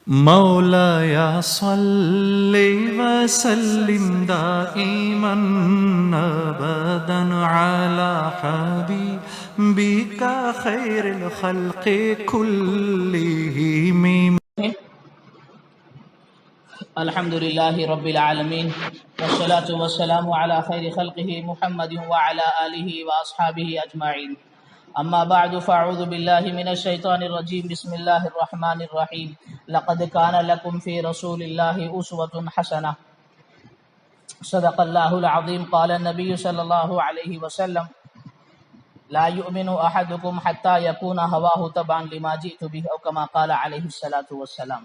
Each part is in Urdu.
مولاي صل وسلم دائما ابدا على حبيبك خير الخلق كلهم. الحمد لله رب العالمين والصلاة والسلام على خير خلقه محمد وعلى آله وأصحابه أجمعين. أما بعد فأعوذ بالله من الشيطان الرجيم. بسم الله الرحمن الرحيم. لقد كان لكم في رسول الله أسوة حسنة. صدق الله العظيم. قال النبي صلى الله عليه وسلم: لا يؤمن أحدكم حتى يكون هواه تبعا لما جئت به، أو كما قال عليه الصلاة والسلام.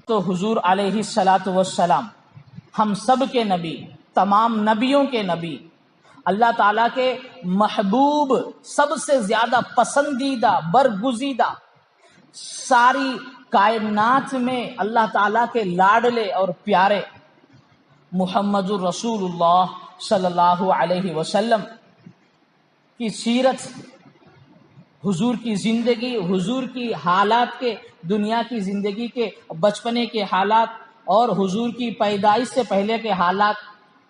تو حضور علیہ الصلاۃ والسلام ہم سب کے نبی، تمام نبیوں کے نبی، اللہ تعالیٰ کے محبوب، سب سے زیادہ پسندیدہ، برگزیدہ، ساری کائنات میں اللہ تعالیٰ کے لاڈلے اور پیارے محمد الرسول اللہ صلی اللہ علیہ وسلم کی سیرت، حضور کی زندگی، حضور کی حالات کے، دنیا کی زندگی کے، بچپنے کے حالات اور حضور کی پیدائش سے پہلے کے حالات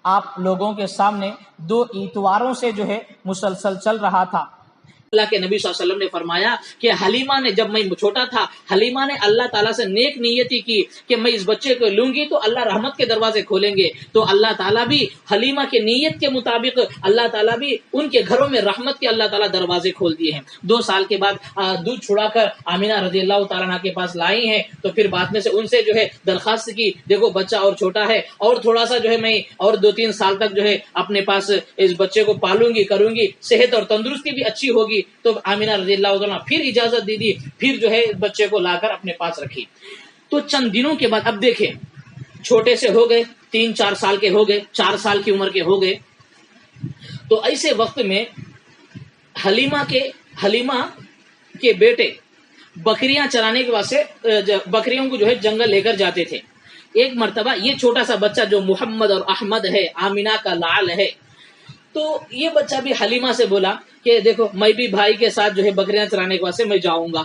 آپ لوگوں کے سامنے 2 اتواروں سے جو ہے مسلسل چل رہا تھا۔ اللہ کے نبی صلی اللہ علیہ وسلم نے فرمایا کہ حلیمہ نے، جب میں چھوٹا تھا، حلیمہ نے اللہ تعالیٰ سے نیک نیتی کی کہ میں اس بچے کو لوں گی تو اللہ رحمت کے دروازے کھولیں گے، تو اللہ تعالیٰ بھی حلیمہ کے نیت کے مطابق اللہ تعالیٰ بھی ان کے گھروں میں رحمت کے اللہ تعالیٰ دروازے کھول دیے ہیں۔ 2 سال کے بعد دودھ چھڑا کر آمینہ رضی اللہ تعالیٰ عنہ کے پاس لائی ہیں، تو پھر بعد میں سے ان سے جو ہے درخواست کی، دیکھو بچہ اور چھوٹا ہے، اور تھوڑا سا جو ہے میں اور 2-3 سال تک جو ہے اپنے پاس اس بچے کو پالوں گی، کروں گی، صحت اور تندرستی بھی اچھی ہوگی۔ تو آمینہ رضی اللہ عنہ پھر اجازت دی، پھر جو ہے بچے کو لا کر اپنے پاس رکھی۔ تو چند دنوں کے بعد اب دیکھیں، چھوٹے سے ہو گئے، 3-4 سال کے ہو گئے، 4 سال کی عمر کے ہو گئے، تو ایسے وقت میں حلیمہ کے بیٹے بکریاں چرانے کے واسطے بکریوں کو جو ہے جنگل لے کر جاتے تھے۔ ایک مرتبہ یہ چھوٹا سا بچہ جو محمد اور احمد ہے، آمینہ کا لعل ہے، تو یہ بچہ بھی حلیمہ سے بولا کہ دیکھو میں بھی بھائی کے ساتھ جو ہے بکریاں چرانے کے واسطے میں جاؤں گا۔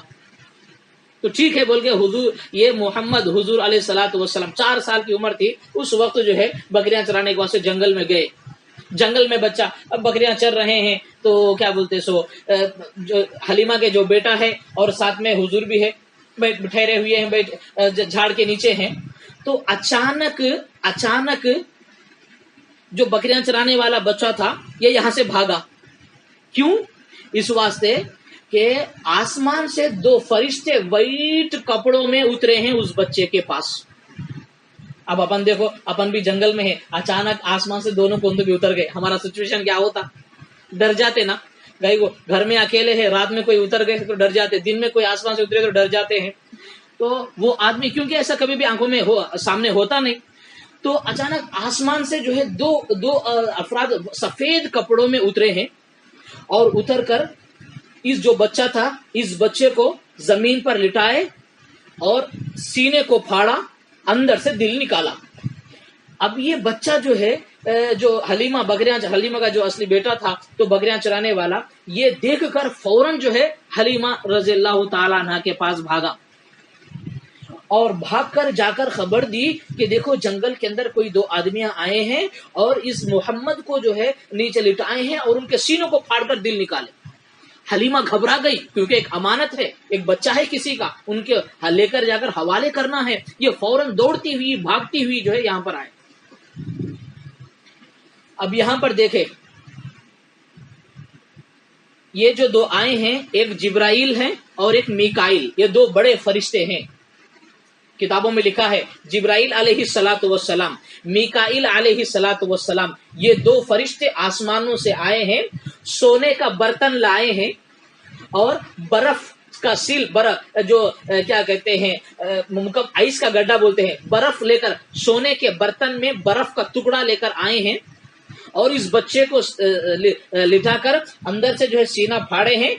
تو ٹھیک ہے بول کے حضور، یہ محمد حضور علیہ الصلوۃ والسلام 4 سال کی عمر تھی، اس وقت جو ہے بکریاں چرانے کے واسطے جنگل میں گئے۔ جنگل میں بچہ، اب بکریاں چر رہے ہیں، تو کیا بولتے جو حلیمہ کے جو بیٹا ہے اور ساتھ میں حضور بھی ہے، ٹھہرے ہوئے ہیں، جھاڑ کے نیچے ہیں، تو اچانک جو بکریاں چرانے والا بچہ تھا یہ یہاں سے بھاگا۔ کیوں؟ اس واسطے کہ آسمان سے 2 فرشتے وائٹ کپڑوں میں اترے ہیں اس بچے کے پاس۔ اب اپن دیکھو، اپن بھی جنگل میں ہے، اچانک آسمان سے دونوں پرندے بھی اتر گئے، ہمارا سچویشن کیا ہوتا؟ ڈر جاتے نا، گھر میں اکیلے ہیں، رات میں کوئی اتر گئے تو ڈر جاتے، دن میں کوئی آسمان سے اترے تو ڈر جاتے ہیں۔ تو وہ آدمی، کیونکہ ایسا کبھی بھی آنکھوں میں سامنے ہوتا نہیں، تو اچانک آسمان سے جو ہے دو افراد سفید کپڑوں میں اترے ہیں، اور اتر کر اس جو بچہ تھا، اس بچے کو زمین پر لٹائے اور سینے کو پھاڑا، اندر سے دل نکالا۔ اب یہ بچہ جو ہے، جو حلیمہ کا جو اصلی بیٹا تھا تو بکریاں چرانے والا، یہ دیکھ کر فوراً جو ہے حلیمہ رضی اللہ تعالیٰ عنہ کے پاس بھاگا، اور بھاگ کر جا کر خبر دی کہ دیکھو جنگل کے اندر کوئی 2 آدمیاں آئے ہیں اور اس محمد کو جو ہے نیچے لٹائے ہیں اور ان کے سینوں کو پھاڑ کر دل نکالے۔ حلیمہ گھبرا گئی، کیونکہ ایک امانت ہے، ایک بچہ ہے کسی کا، ان کے لے کر جا کر حوالے کرنا ہے۔ یہ فوراً دوڑتی ہوئی، بھاگتی ہوئی جو ہے یہاں پر آئے۔ اب یہاں پر دیکھیں، یہ جو 2 آئے ہیں، ایک جبرائیل ہیں اور ایک میکائیل، یہ 2 بڑے فرشتے ہیں۔ کتابوں میں لکھا ہے جبرائیل علیہ الصلوۃ والسلام، میکائیل علیہ الصلوۃ والسلام، یہ 2 فرشتے آسمانوں سے آئے ہیں، سونے کا برتن لائے ہیں، اور برف کا سیل، برف جو کیا کہتے ہیں، آئس کا گڈھا بولتے ہیں، برف لے کر، سونے کے برتن میں برف کا ٹکڑا لے کر آئے ہیں، اور اس بچے کو لٹا کر اندر سے جو ہے سینہ پھاڑے ہیں،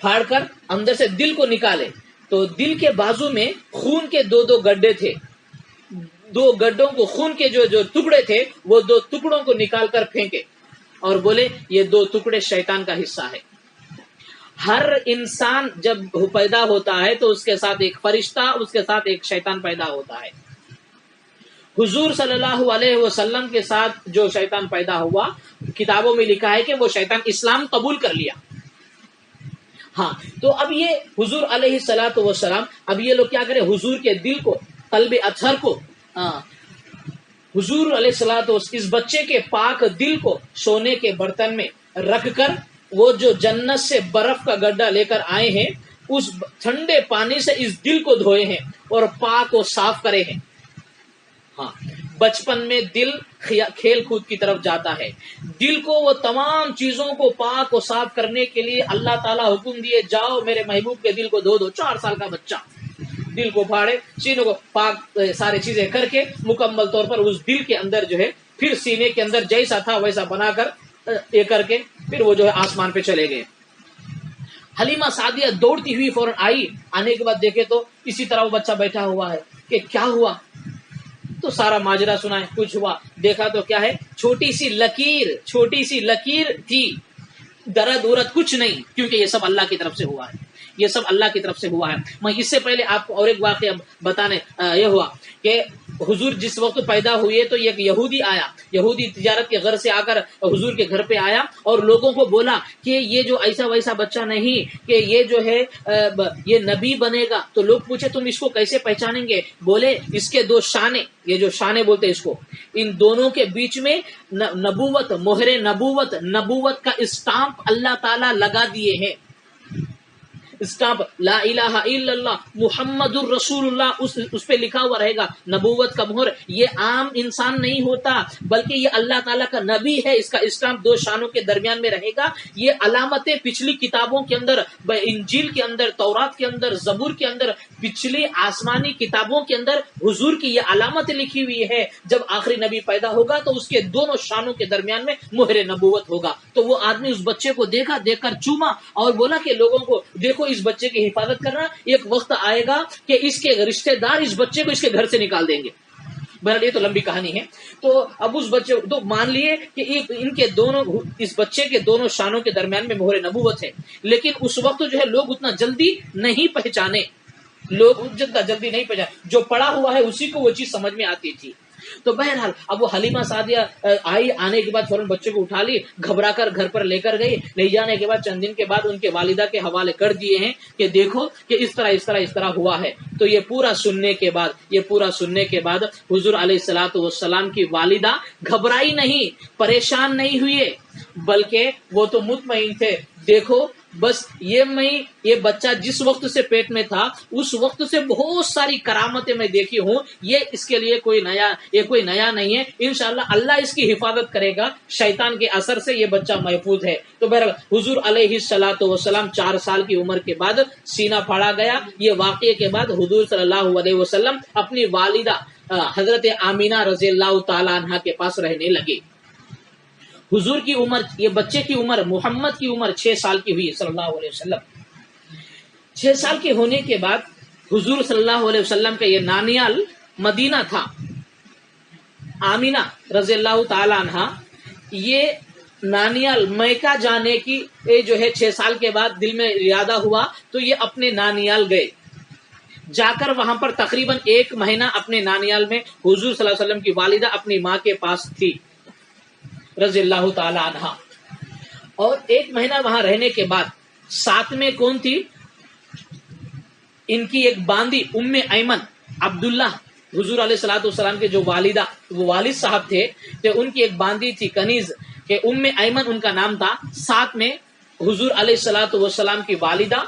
پھاڑ کر اندر سے دل کو نکالے، تو دل کے بازو میں خون کے 2 گڈھے تھے، 2 گڈھوں کو، خون کے جو ٹکڑے تھے، وہ 2 ٹکڑوں کو نکال کر پھینکے، اور بولے یہ 2 ٹکڑے شیطان کا حصہ ہے۔ ہر انسان جب پیدا ہوتا ہے تو اس کے ساتھ ایک فرشتہ، اس کے ساتھ ایک شیطان پیدا ہوتا ہے۔ حضور صلی اللہ علیہ وسلم کے ساتھ جو شیطان پیدا ہوا، کتابوں میں لکھا ہے کہ وہ شیطان اسلام قبول کر لیا۔ ہاں، تو اب یہ حضور علیہ الصلوۃ والسلام، اب یہ لوگ کیا کرے، حضور کے دل کو، قلب اطہر کو، حضور علیہ الصلوۃ اس بچے کے پاک دل کو سونے کے برتن میں رکھ کر، وہ جو جنت سے برف کا گڈھا لے کر آئے ہیں، اس ٹھنڈے پانی سے اس دل کو دھوئے ہیں اور پاک و صاف کرے ہیں۔ ہاں، بچپن میں دل کھیل کود کی طرف جاتا ہے، دل کو وہ تمام چیزوں کو پاک و صاف کرنے کے لیے اللہ تعالیٰ حکم دیے، جاؤ میرے محبوب کے دل کو دھو دو۔ 4 سال کا بچہ دل کو پھاڑے، سینے کو پاک ساری چیزیں کر کے مکمل طور پر اس دل کے اندر جو ہے، پھر سینے کے اندر جیسا تھا ویسا بنا کر یہ کر کے پھر وہ جو ہے آسمان پہ چلے گئے۔ حلیمہ سعدیہ دوڑتی ہوئی فوراً آئی، آنے کے بعد دیکھے تو اسی طرح وہ بچہ بیٹھا ہوا ہے کہ کیا ہوا، تو سارا ماجرا سنا ہے، کچھ ہوا، دیکھا تو کیا ہے، چھوٹی سی لکیر تھی، درد ورد کچھ نہیں، کیونکہ یہ سب اللہ کی طرف سے ہوا ہے، یہ سب اللہ کی طرف سے ہوا ہے۔ میں اس سے پہلے آپ کو اور ایک واقعہ بتانے یہ ہوا کہ حضور جس وقت پیدا ہوئے تو ایک یہودی آیا، یہودی تجارت کے غرض سے آ کر حضور کے گھر پہ آیا اور لوگوں کو بولا کہ یہ جو ایسا ویسا بچہ نہیں، کہ یہ جو ہے یہ نبی بنے گا۔ تو لوگ پوچھے تم اس کو کیسے پہچانیں گے؟ بولے اس کے 2 شانے، یہ جو شانے بولتے ہیں اس کو، ان دونوں کے بیچ میں نبوت، مہر نبوت کا اسٹامپ اللہ تعالیٰ لگا دیے ہیں، اسٹامپ، لا الہ الا اللہ محمد الرسول اللہ، اس پہ لکھا ہوا رہے گا، نبوت کا مہر۔ یہ عام انسان نہیں ہوتا بلکہ یہ اللہ تعالیٰ کا نبی ہے، اس کا اسٹامپ 2 شانوں کے درمیان میں رہے گا۔ یہ علامتیں پچھلی کتابوں کے اندر، انجیل کے اندر، تورات کے اندر، زبور کے اندر، پچھلی آسمانی کتابوں کے اندر حضور کی یہ علامت لکھی ہوئی ہے، جب آخری نبی پیدا ہوگا تو اس کے دونوں شانوں کے درمیان میں مہر نبوت ہوگا۔ تو وہ آدمی اس بچے کو دیکھا، دیکھ کر چوما اور بولا کہ لوگوں کو دیکھو اس بچے کی حفاظت کرنا، ایک وقت آئے گا کہ اس کے رشتہ دار اس بچے کو اس کے گھر سے نکال دیں گے۔ بہرحال یہ تو لمبی کہانی ہے۔ تو اب اس بچے تو مان لیے کہ ان کے دونوں، اس بچے کے دونوں شانوں کے درمیان میں مہر نبوت ہے، لیکن اس وقت جو ہے لوگ اتنا جلدی نہیں پہچانے، جو پڑا ہوا ہے اسی کو وہ چیز سمجھ میں آتی تھی۔ تو بہرحال اب وہ حلیمہ سعدیہ آئی، آنے کے بعد فوراً بچے کو اٹھا لی، گھبرا کر گھر پر لے کر گئی، لے جانے کے بعد چند دن کے بعد ان کے والدہ کے حوالے کر دیے ہیں کہ دیکھو کہ اس طرح ہوا ہے۔ تو یہ پورا سننے کے بعد حضور علیہ الصلوۃ والسلام کی والدہ گھبرائی نہیں، پریشان نہیں ہوئے، بلکہ وہ تو مطمئن تھے، دیکھو بس یہ بچہ جس وقت سے پیٹ میں تھا اس وقت سے بہت ساری کرامتیں میں دیکھی ہوں، یہ اس کے لیے کوئی نیا نہیں ہے، انشاءاللہ اللہ اس کی حفاظت کرے گا، شیطان کے اثر سے یہ بچہ محفوظ ہے۔ تو بہرحال حضور علیہ الصلوۃ والسلام 4 سال کی عمر کے بعد سینہ پھاڑا گیا۔ یہ واقعے کے بعد حضور صلی اللہ علیہ وسلم اپنی والدہ حضرت آمینہ رضی اللہ تعالی عنہا کے پاس رہنے لگے۔ حضور کی عمر، یہ بچے کی عمر، محمد کی عمر 6 سال کی ہوئی صلی اللہ علیہ وسلم۔ 6 سال کے ہونے کے بعد حضور صلی اللہ علیہ وسلم کا یہ نانیال مدینہ تھا۔ آمینہ رضی اللہ تعالی عنہ یہ نانیال میکہ جانے کی جو ہے 6 سال کے بعد دل میں ارادہ ہوا تو یہ اپنے نانیال گئے، جا کر وہاں پر تقریباً 1 مہینہ اپنے نانیال میں حضور صلی اللہ علیہ وسلم کی والدہ اپنی ماں کے پاس تھی رضی اللہ تعالی عنہ، اور 1 مہینہ وہاں رہنے کے بعد ساتھ میں کون تھی؟ ان کی ایک باندی ام ایمن، عبداللہ حضور علیہ الصلوۃ والسلام کے جو والدہ، وہ والد صاحب تھے، تو ان کی ایک باندی تھی کنیز، کہ ام ایمن ان کا نام تھا، ساتھ میں حضور علیہ الصلوۃ والسلام کی والدہ،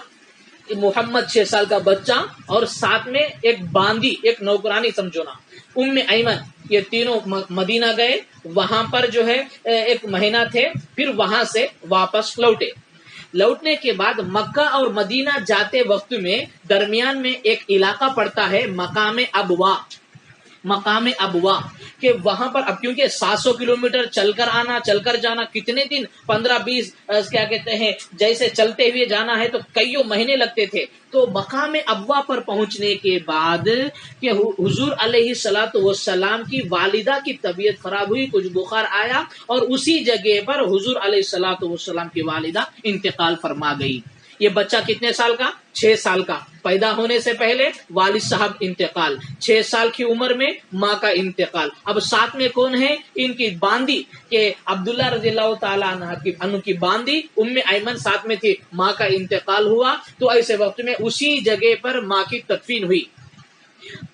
محمد 6 سال کا بچہ، اور ساتھ میں ایک باندی، ایک نوکرانی سمجھو نا، ام ایمن، یہ تینوں مدینہ گئے، وہاں پر جو ہے 1 مہینہ تھے، پھر وہاں سے واپس لوٹنے کے بعد مکہ اور مدینہ جاتے وقت میں درمیان میں ایک علاقہ پڑتا ہے مقام ابوا، کہ وہاں پر اب کیونکہ 700 کلومیٹر چل کر آنا، چل کر جانا، کتنے دن، 15-20 کیا کہتے ہیں، جیسے چلتے ہوئے جانا ہے تو کئیوں مہینے لگتے تھے۔ تو مقام ابوا پر پہنچنے کے بعد کہ حضور علیہ الصلوۃ والسلام کی والدہ کی طبیعت خراب ہوئی، کچھ بخار آیا، اور اسی جگہ پر حضور علیہ الصلوۃ والسلام کی والدہ انتقال فرما گئی۔ یہ بچہ کتنے سال کا؟ 6 سال کا. پیدا ہونے سے پہلے والد صاحب انتقال، 6 سال کی عمر میں ماں کا انتقال. اب ساتھ میں کون ہے؟ ان کی باندی، کہ عبداللہ رضی اللہ تعالیٰ عنہ کی باندی ام ایمن ساتھ میں تھی. ماں کا انتقال ہوا تو ایسے وقت میں اسی جگہ پر ماں کی تدفین ہوئی.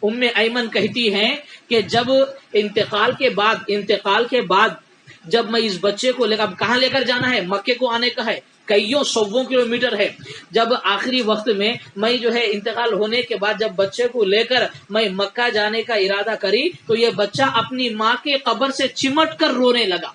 ام ایمن کہتی ہیں کہ جب انتقال کے بعد جب میں اس بچے کو اب کہاں لے کر جانا ہے؟ مکے کو آنے کا ہے، کئیوں 100 کلومیٹر ہے. جب آخری وقت میں جو ہے انتقال ہونے کے بعد جب بچے کو لے کر میں مکہ جانے کا ارادہ کری تو یہ بچہ اپنی ماں کے قبر سے چمٹ کر رونے لگا.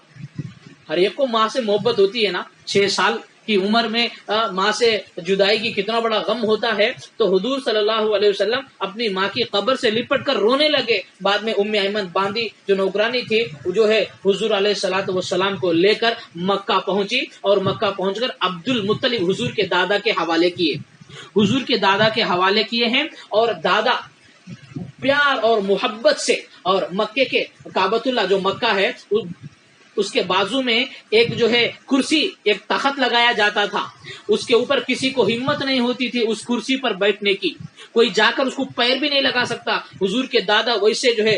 ہر ایک کو ماں سے محبت ہوتی ہے نا. 6 سال کی عمر میں ماں سے جدائی کی کتنا بڑا غم ہوتا ہے. تو حضور صلی اللہ علیہ وسلم اپنی ماں کی قبر سے لپٹ کر رونے لگے. بعد میں ام ایمن باندی جو نوکرانی تھی جو ہے حضور علیہ الصلوۃ والسلام کو لے کر مکہ پہنچی، اور مکہ پہنچ کر عبد المطلب حضور کے دادا کے حوالے کیے ہیں. اور دادا پیار اور محبت سے، اور مکے کے کعبۃ اللہ جو مکہ ہے اس کے بازو میں ایک جو ہے کرسی، ایک تخت لگایا جاتا تھا. اس کے اوپر کسی کو ہمت نہیں ہوتی تھی اس کرسی پر بیٹھنے کی، کوئی جا کر اس کو پیر بھی نہیں لگا سکتا. حضور کے دادا ویسے جو ہے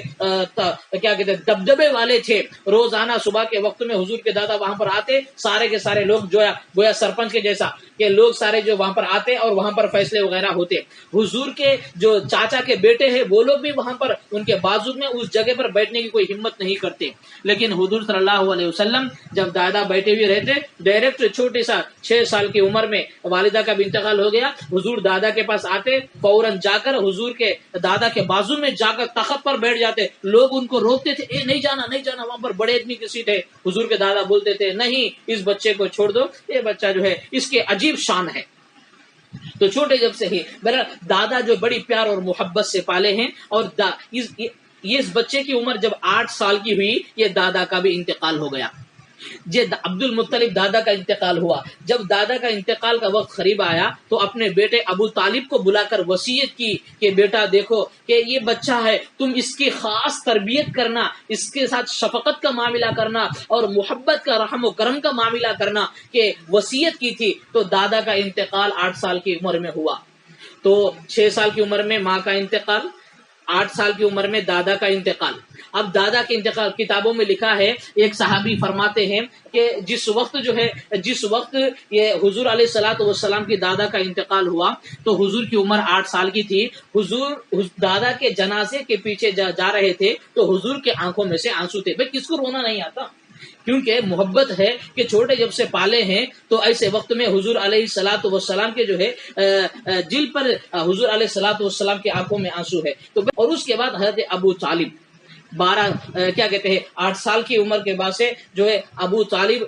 کیا کہتے ہیں دبدبے والے تھے. روزانہ صبح کے وقت میں حضور کے دادا وہاں پر آتے، سارے کے سارے لوگ جو ہے گویا سرپنچ کے جیسا کہ لوگ سارے جو وہاں پر آتے اور وہاں پر فیصلے وغیرہ ہوتے. حضور کے جو چاچا کے بیٹے ہیں وہ لوگ بھی وہاں پر ان کے بازو میں اس جگہ پر بیٹھنے کی کوئی ہمت نہیں کرتے. لیکن حضور صلی اللہ علیہ وسلم جب دادا بیٹھے ہوئے رہتے، ڈائریکٹ چھوٹے سا 6 سال کی عمر میں والدہ کا بھی انتقال ہو گیا، حضور دادا کے پاس آتے، فوراً جا کر حضور کے دادا کے بازو میں جا کر تخت پر بیٹھ جاتے. لوگ ان کو روکتے تھے، اے نہیں جانا وہاں پر بڑے آدمی کی سیٹ ہے. حضور کے دادا بولتے تھے نہیں، اس بچے کو چھوڑ دو، یہ بچہ جو ہے اس کے عجیب شان ہے. تو چھوٹے جب سے ہی دادا جو بڑی پیار اور محبت سے پالے ہیں. اور اس بچے کی عمر جب 8 سال کی ہوئی، یہ دادا کا بھی انتقال ہو گیا. عبد المطلب دادا کا انتقال ہوا. جب دادا کا انتقال کا وقت قریب آیا تو اپنے بیٹے ابو طالب کو بلا کر وصیت کی کہ بیٹا دیکھو کہ یہ بچہ ہے، تم اس کی خاص تربیت کرنا، اس کے ساتھ شفقت کا معاملہ کرنا اور محبت کا، رحم و کرم کا معاملہ کرنا، کہ وصیت کی تھی. تو دادا کا انتقال 8 سال کی عمر میں ہوا. تو 6 سال کی عمر میں ماں کا انتقال، 8 سال کی عمر میں دادا کا انتقال. اب دادا کے انتقال کتابوں میں لکھا ہے، ایک صحابی فرماتے ہیں کہ جس وقت یہ حضور علیہ الصلوۃ والسلام کی دادا کا انتقال ہوا تو حضور کی عمر 8 سال کی تھی. حضور دادا کے جنازے کے پیچھے جا رہے تھے تو حضور کے آنکھوں میں سے آنسو تھے. بھائی کس کو رونا نہیں آتا؟ کیونکہ محبت ہے کہ چھوٹے جب سے پالے ہیں تو ایسے وقت میں حضور علیہ الصلوۃ والسلام کے جو ہے دل پر حضور علیہ الصلوۃ والسلام کی آنکھوں میں آنسو ہے. اور اس کے بعد حضرت ابو طالب 8 سال کی عمر کے بعد سے جو ہے ابو طالب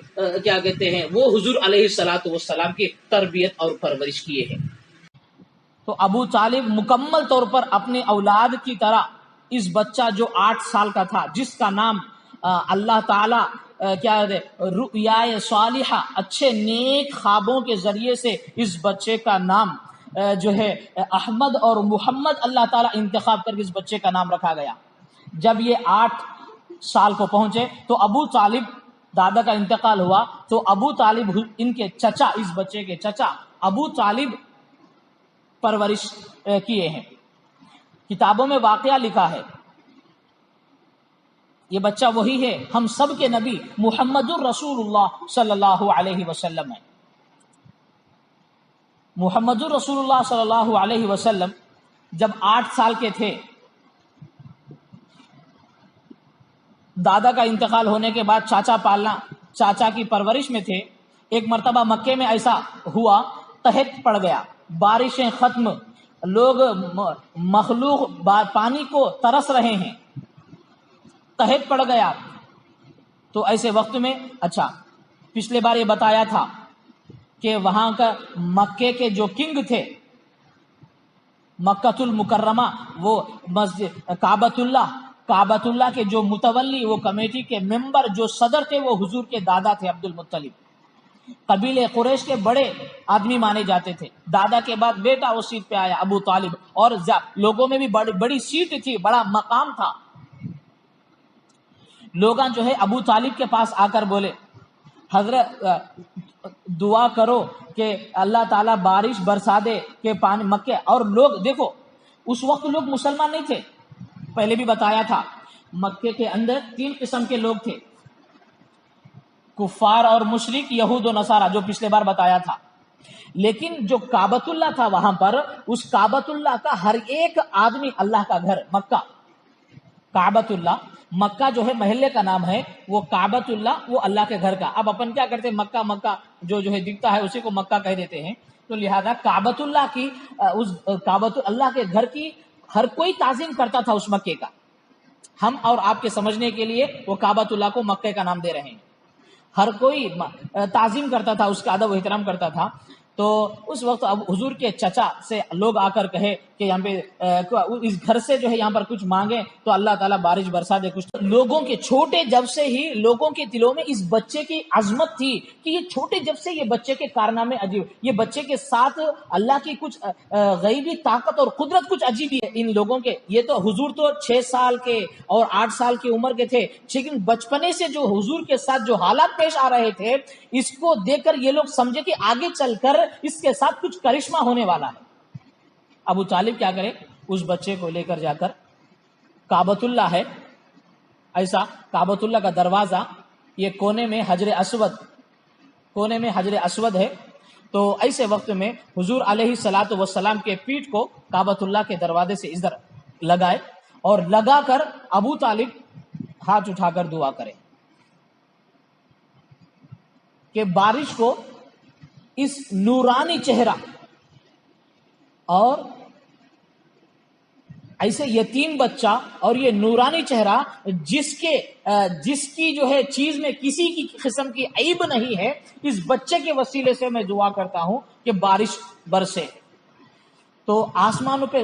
وہ حضور علیہ الصلوۃ والسلام کی تربیت اور پرورش کیے ہیں. تو ابو طالب مکمل طور پر اپنے اولاد کی طرح اس بچہ جو 8 سال کا تھا، جس کا نام اللہ تعالی رؤیا صالحہ، اچھے نیک خوابوں کے ذریعے سے اس بچے کا نام جو ہے احمد اور محمد اللہ تعالیٰ انتخاب کر کے اس بچے کا نام رکھا گیا. جب یہ 8 سال کو پہنچے تو ابو طالب دادا کا انتقال ہوا تو ابو طالب ان کے چچا، اس بچے کے چچا ابو طالب پرورش کیے ہیں. کتابوں میں واقعہ لکھا ہے، یہ بچہ وہی ہے، ہم سب کے نبی محمد الرسول اللہ صلی اللہ علیہ وسلم ہے. محمد الرسول اللہ صلی اللہ علیہ وسلم جب 8 سال کے تھے، دادا کا انتقال ہونے کے بعد چاچا کی پرورش میں تھے. ایک مرتبہ مکے میں ایسا ہوا، قحط پڑ گیا، بارشیں ختم، لوگ مخلوق پانی کو ترس رہے ہیں، قحط پڑ گیا. تو ایسے وقت میں پچھلے بار یہ بتایا تھا کہ وہاں کا مکے کے جو کنگ تھے، مکہ المکرمہ، وہ مسجد کعبۃ اللہ کے جو متولی، وہ کمیٹی کے ممبر، جو صدر تھے، وہ حضور کے دادا تھے عبد المطلب. قبیلے قریش کے بڑے آدمی مانے جاتے تھے. دادا کے بعد بیٹا وہ سیٹ پہ آیا ابو طالب، اور لوگوں میں بھی بڑی سیٹ تھی، بڑا مقام تھا. لوگ جو ہے ابو طالب کے پاس آ کر بولے، حضرت دعا کرو کہ اللہ تعالیٰ بارش برسا دے کہ پانی مکے. اور لوگ دیکھو اس وقت لوگ مسلمان نہیں تھے، پہلے بھی بتایا تھا. مکے کے اندر 3 قسم کے لوگ تھے، کفار اور مشرک، یہود و نصارہ، جو پچھلے بار بتایا تھا. لیکن جو کعبۃ اللہ تھا وہاں پر، اس کعبۃ اللہ کا ہر ایک آدمی اللہ کا گھر مکہ، کعبۃ اللہ مکہ جو ہے محلے کا نام ہے، وہ کعبۃ اللہ وہ اللہ کے گھر کا. اب اپن کیا کرتے ہیں، مکہ مکہ جو ہے دکھتا ہے اسی کو مکہ کہہ دیتے ہیں. تو لہذا کعبۃ اللہ کی، اس کعبۃ اللہ کے گھر کی ہر کوئی تعظیم کرتا تھا اس مکے کا. ہم اور آپ کے سمجھنے کے لیے وہ کعبۃ اللہ کو مکے کا نام دے رہے ہیں. ہر کوئی تعظیم کرتا تھا، اس کا ادب و احترام کرتا تھا. تو اس وقت اب حضور کے چچا سے لوگ آ کر کہے کہ یہاں پہ اس گھر سے جو ہے یہاں پر کچھ مانگیں تو اللہ تعالیٰ بارش برسا دے. کچھ لوگوں کے چھوٹے جب سے ہی لوگوں کے دلوں میں اس بچے کی عظمت تھی کہ یہ چھوٹے جب سے یہ بچے کے کارنامے عجیب، یہ بچے کے ساتھ اللہ کی کچھ غیبی طاقت اور قدرت کچھ عجیب ہی ہے ان لوگوں کے. یہ تو حضور تو 6 سال کے اور 8 سال کی عمر کے تھے، لیکن بچپنے سے جو حضور کے ساتھ جو حالات پیش آ رہے تھے، اس کو دیکھ کر یہ لوگ سمجھے کہ آگے چل کر اس کے ساتھ کچھ کرشمہ ہونے والا ہے. ابو طالب کیا کرے، اس بچے کو لے کر جا کر، کعبۃ اللہ ہے ایسا، کعبۃ اللہ کا دروازہ یہ کونے میں حجر اسود ہے. تو ایسے وقت میں حضور علیہ الصلوۃ والسلام کے پیٹھ کو کعبۃ اللہ کے دروازے سے ادھر لگائے اور لگا کر ابو طالب ہاتھ اٹھا کر دعا کرے کہ بارش کو اس نورانی چہرہ اور ایسے یتیم بچہ اور یہ نورانی چہرہ جس کی جو ہے چیز میں کسی کی قسم کی عیب نہیں ہے، اس بچے کے وسیلے سے میں دعا کرتا ہوں کہ بارش برسے. تو آسمانوں پہ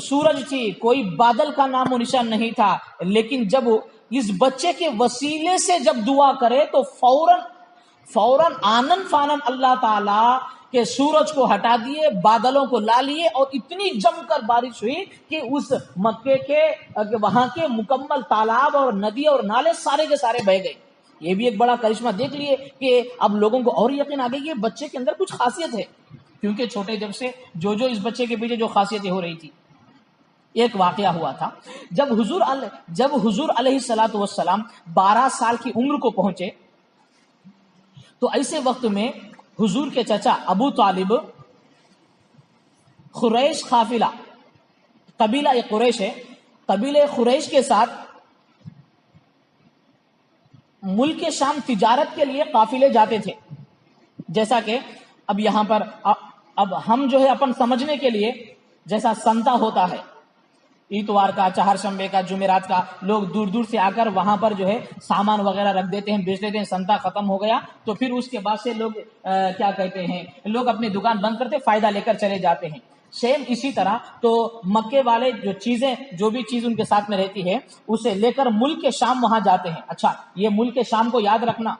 سورج تھی، کوئی بادل کا نام و نشان نہیں تھا، لیکن جب اس بچے کے وسیلے سے جب دعا کرے تو فوراً آنن فانن اللہ تعالی کہ سورج کو ہٹا دیے، بادلوں کو لا لیے، اور اتنی جم کر بارش ہوئی کہ اس مکے کے وہاں کے مکمل تالاب اور ندی اور نالے سارے کے سارے بہہ گئے. یہ بھی ایک بڑا کرشمہ دیکھ لیے کہ اب لوگوں کو اور یقین آ گئی کہ بچے کے اندر کچھ خاصیت ہے، کیونکہ چھوٹے جب سے جو اس بچے کے پیچھے جو خاصیتیں ہو رہی تھی. ایک واقعہ ہوا تھا جب حضور علیہ الصلوۃ والسلام 12 سال کی عمر کو پہنچے، تو ایسے وقت میں حضور کے چچا ابو طالب قریش قافلہ، قبیلہ قریش ہے، قبیلہ قریش کے ساتھ ملک شام تجارت کے لیے قافلے جاتے تھے. جیسا کہ اب یہاں پر اب ہم جو ہے اپن سمجھنے کے لیے جیسا سنتا ہوتا ہے، اتوار کا، چہارشنبے کا، جمعرات کا، لوگ دور دور سے آ کر وہاں پر جو ہے سامان وغیرہ رکھ دیتے ہیں، بیچ دیتے ہیں. سنتا ختم ہو گیا تو پھر اس کے بعد سے لوگ کیا کہتے ہیں، لوگ اپنی دکان بند کرتے فائدہ لے کر چلے جاتے ہیں. سیم اسی طرح تو مکے والے جو بھی چیز ان کے ساتھ میں رہتی ہے اسے لے کر ملک شام وہاں جاتے ہیں. اچھا، یہ ملک شام کو یاد رکھنا،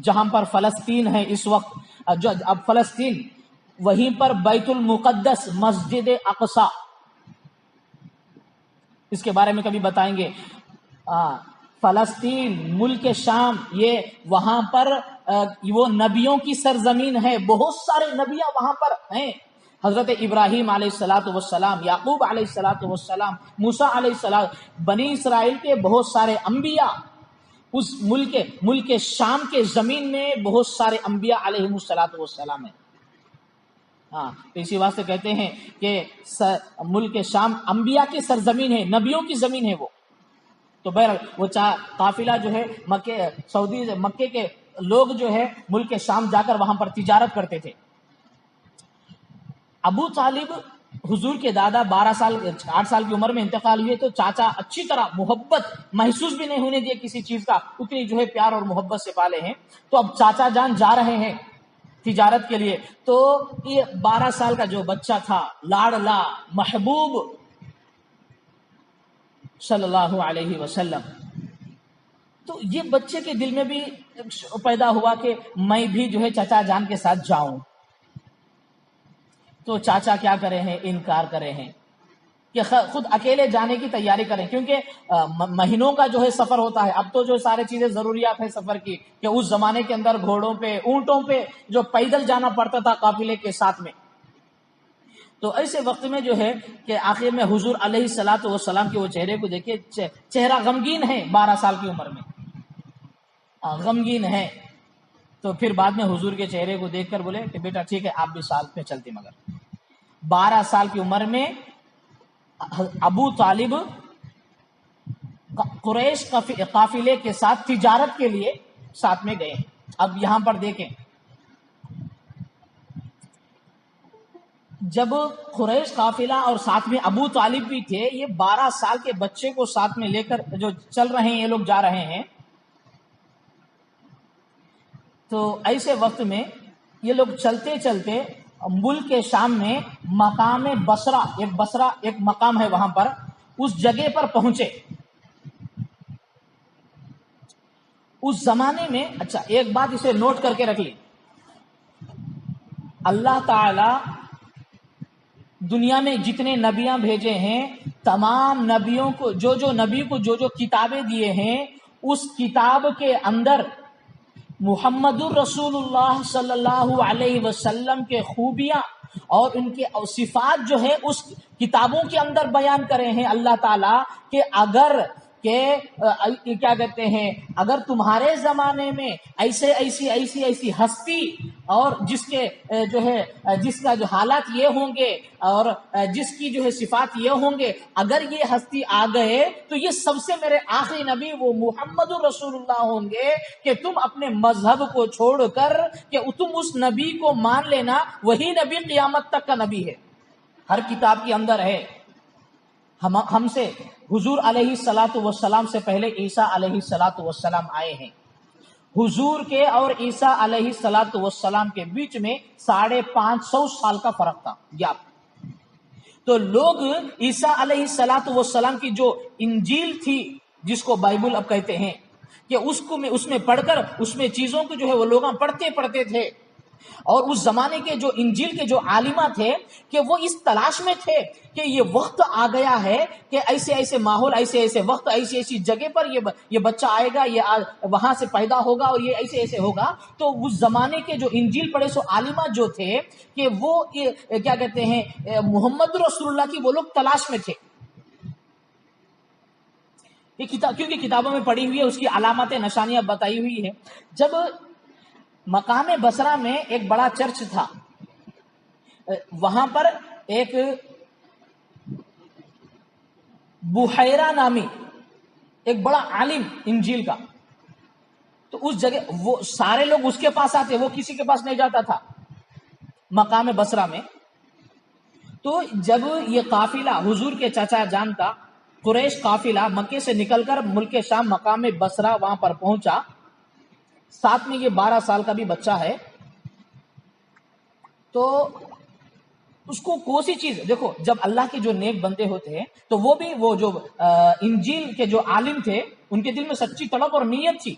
جہاں پر فلسطین ہے اس وقت، اب فلسطین، وہیں پر بیت المقدس، مسجد اقصی، اس کے بارے میں کبھی بتائیں گے. فلسطین، ملک شام، یہ وہاں پر وہ نبیوں کی سرزمین ہے، بہت سارے نبیاں وہاں پر ہیں. حضرت ابراہیم علیہ الصلوۃ والسلام، یعقوب علیہ الصلوۃ والسلام، موسیٰ علیہ السلام، بنی اسرائیل کے بہت سارے انبیاء اس ملک شام کے زمین میں بہت سارے انبیاء علیہ الصلوۃ والسلام ہیں. تو اسی واسطے کہتے ہیں کہ ملک شام انبیاء کی سرزمین ہے، نبیوں کی زمین ہے وہ. تو بہرحال وہ قافلہ جو ہے مکے کے لوگ جو ہے ملک شام جا کر وہاں پر تجارت کرتے تھے. ابو طالب حضور کے دادا 8 سال کی عمر میں انتقال ہوئے تو چاچا اچھی طرح محبت محسوس بھی نہیں ہونے دیے کسی چیز کا، اتنی جو ہے پیار اور محبت سے پالے ہیں. تو اب چاچا جان جا رہے ہیں تجارت کے لیے، تو یہ 12 سال کا جو بچہ تھا، لاڈلا محبوب صلی اللہ علیہ وسلم، تو یہ بچے کے دل میں بھی پیدا ہوا کہ میں بھی جو ہے چچا جان کے ساتھ جاؤں. تو چاچا کیا کرے ہیں، انکار کرے ہیں. کہ خود اکیلے جانے کی تیاری کریں، کیونکہ مہینوں کا جو ہے سفر ہوتا ہے. اب تو جو سارے چیزیں ضروریات ہیں سفر کی، کہ اس زمانے کے اندر گھوڑوں پہ اونٹوں پہ جو پیدل جانا پڑتا تھا قافلے کے ساتھ میں. تو ایسے وقت میں جو ہے کہ آخر میں حضور علیہ الصلوۃ والسلام کے وہ چہرے کو دیکھے، چہرہ غمگین ہے، 12 سال کی عمر میں غمگین ہے. تو پھر بعد میں حضور کے چہرے کو دیکھ کر بولے کہ بیٹا ٹھیک ہے آپ بھی ساتھ میں چلتے. مگر 12 سال کی عمر میں ابو طالب قریش قافلے کے ساتھ تجارت کے لیے ساتھ میں گئے. اب یہاں پر دیکھیں، جب قریش قافلہ اور ساتھ میں ابو طالب بھی تھے، یہ 12 سال کے بچے کو ساتھ میں لے کر جو چل رہے ہیں، یہ لوگ جا رہے ہیں. تو ایسے وقت میں یہ لوگ چلتے چلتے ملک شام میں مقام بصرہ، ایک مقام ہے وہاں پر، اس جگہ پر پہنچے. اس زمانے میں، اچھا ایک بات اسے نوٹ کر کے رکھ لی، اللہ تعالی دنیا میں جتنے نبیاں بھیجے ہیں، تمام نبیوں کو جو نبی کو جو کتابیں دیے ہیں، اس کتاب کے اندر محمد الرسول اللہ صلی اللہ علیہ وسلم کے خوبیاں اور ان کے صفات جو ہے اس کتابوں کے اندر بیان کرے ہیں اللہ تعالیٰ. کہ کیا کہتے ہیں، اگر تمہارے زمانے میں ایسی ہستی اور جس کے جو ہے جس کا جو حالات یہ ہوں گے اور جس کی جو ہے صفات یہ ہوں گے، اگر یہ ہستی آ گئے تو یہ سب سے میرے آخری نبی وہ محمد الرسول اللہ ہوں گے، کہ تم اپنے مذہب کو چھوڑ کر کہ تم اس نبی کو مان لینا، وہی نبی قیامت تک کا نبی ہے. ہر کتاب کے اندر ہے. ہم سے حضور علیہ الصلوۃ والسلام سے پہلے عیسیٰ علیہ الصلوۃ والسلام آئے ہیں. حضور کے اور عیسیٰ علیہ الصلوۃ والسلام کے بیچ میں 550 سال کا فرق تھا، گیپ. تو لوگ عیسیٰ علیہ الصلوۃ والسلام کی جو انجیل تھی، جس کو بائبل اب کہتے ہیں، کہ اس میں پڑھ کر اس میں چیزوں کو جو ہے وہ لوگ پڑھتے تھے. اور اس زمانے کے جو انجیل کے جو عالمہ تھے، کہ وہ اس تلاش میں تھے کہ یہ وقت آ گیا ہے کہ ایسے ماحول، ایسے وقت، ایسی جگہ پر یہ بچہ آئے گا، یہ وہاں سے پیدا ہوگا اور یہ ایسے ہوگا. تو اس زمانے کے جو انجیل پڑھے سو عالمہ جو تھے، کہ وہ کیا کہتے ہیں محمد رسول اللہ کی وہ لوگ تلاش میں تھے. یہ کتاب کیونکہ کتابوں میں پڑھی ہوئی ہے، اس کی علامتیں نشانیاں بتائی ہوئی ہے. جب مقام بصرہ میں ایک بڑا چرچ تھا، وہاں پر ایک بحیرہ نامی ایک بڑا عالم انجیل کا، تو اس جگہ وہ سارے لوگ اس کے پاس آتے، وہ کسی کے پاس نہیں جاتا تھا مقام بصرہ میں. تو جب یہ قافلہ حضور کے چچا جان کا قریش قافلہ مکے سے نکل کر ملک شام مقام بصرہ وہاں پر پہنچا، ساتھ میں یہ 12 سال کا بھی بچہ ہے. تو اس کو کوئی چیز دیکھو، جب اللہ کے جو نیک بندے ہوتے ہیں تو وہ بھی وہ جو انجیل کے جو عالم تھے، ان کے دل میں سچی طلب اور نیت تھی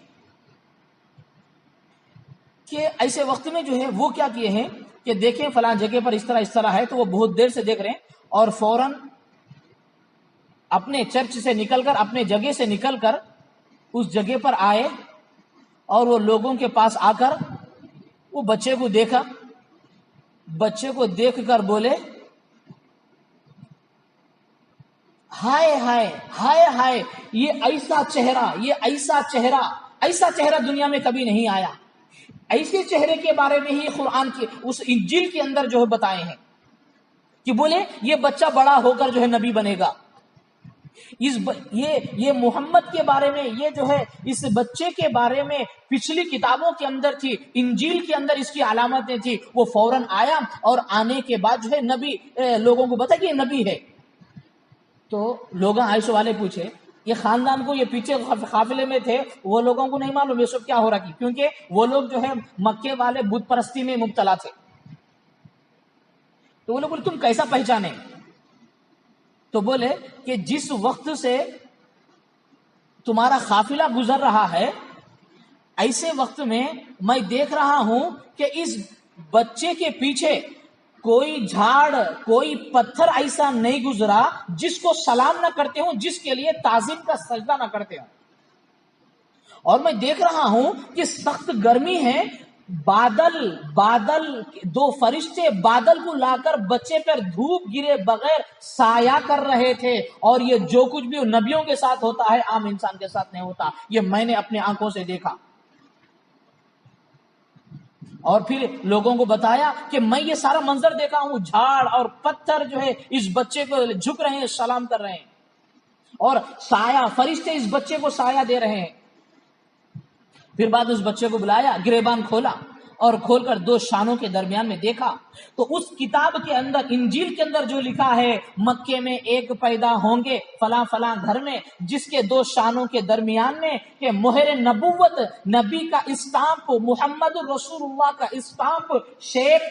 کہ ایسے وقت میں جو ہے وہ کیا کیے ہیں کہ دیکھیں فلاں جگہ پر اس طرح ہے. تو وہ بہت دیر سے دیکھ رہے ہیں اور فوراً اپنے چرچ سے نکل کر، اپنے جگہ سے نکل کر اس جگہ پر آئے اور وہ لوگوں کے پاس آ کر وہ بچے کو دیکھا. بچے کو دیکھ کر بولے ہائے ہائے ہائے ہائے، یہ ایسا چہرہ دنیا میں کبھی نہیں آیا. ایسے چہرے کے بارے میں ہی قرآن کی اس انجیل کے اندر جو ہے بتائے ہیں کہ بولے یہ بچہ بڑا ہو کر جو ہے نبی بنے گا. یہ محمد کے بارے میں، یہ جو ہے اس بچے کے بارے میں پچھلی کتابوں کے اندر تھی، انجیل کے اندر اس کی علامتیں تھی. وہ فوراً آیا اور آنے کے بعد جو ہے نبی لوگوں کو بتا کہ یہ نبی ہے. تو لوگ عائشہ والے پوچھے، یہ خاندان کو، یہ پیچھے قافلے میں تھے، وہ لوگوں کو نہیں معلوم یہ سب کیا ہو رہا، کیونکہ وہ لوگ جو ہے مکے والے بت پرستی میں مبتلا تھے. تو وہ لوگ بولے تم کیسا پہچانے؟ تو بولے کہ جس وقت سے تمہارا قافلہ گزر رہا ہے، ایسے وقت میں دیکھ رہا ہوں کہ اس بچے کے پیچھے کوئی جھاڑ کوئی پتھر ایسا نہیں گزرا جس کو سلام نہ کرتے ہوں، جس کے لیے تعظیم کا سجدہ نہ کرتے ہوں. اور میں دیکھ رہا ہوں کہ سخت گرمی ہے، بادل دو فرشتے بادل کو لا کر بچے پر دھوپ گرے بغیر سایہ کر رہے تھے. اور یہ جو کچھ بھی نبیوں کے ساتھ ہوتا ہے عام انسان کے ساتھ نہیں ہوتا، یہ میں نے اپنے آنکھوں سے دیکھا. اور پھر لوگوں کو بتایا کہ میں یہ سارا منظر دیکھا ہوں، جھاڑ اور پتھر جو ہے اس بچے کو جھک رہے ہیں، سلام کر رہے ہیں، اور سایہ فرشتے اس بچے کو سایہ دے رہے ہیں. پھر بعد اس بچے کو بلایا، گریبان کھولا اور کھول کر دو شانوں کے درمیان میں دیکھا تو اس کتاب کے اندر، انجیل کے اندر جو لکھا ہے مکے میں ایک پیدا ہوں گے فلاں فلاں گھر میں، جس کے دو شانوں کے درمیان میں کہ مہر نبوت، نبی کا اسٹامپ، محمد رسول اللہ کا اسٹامپ، سیب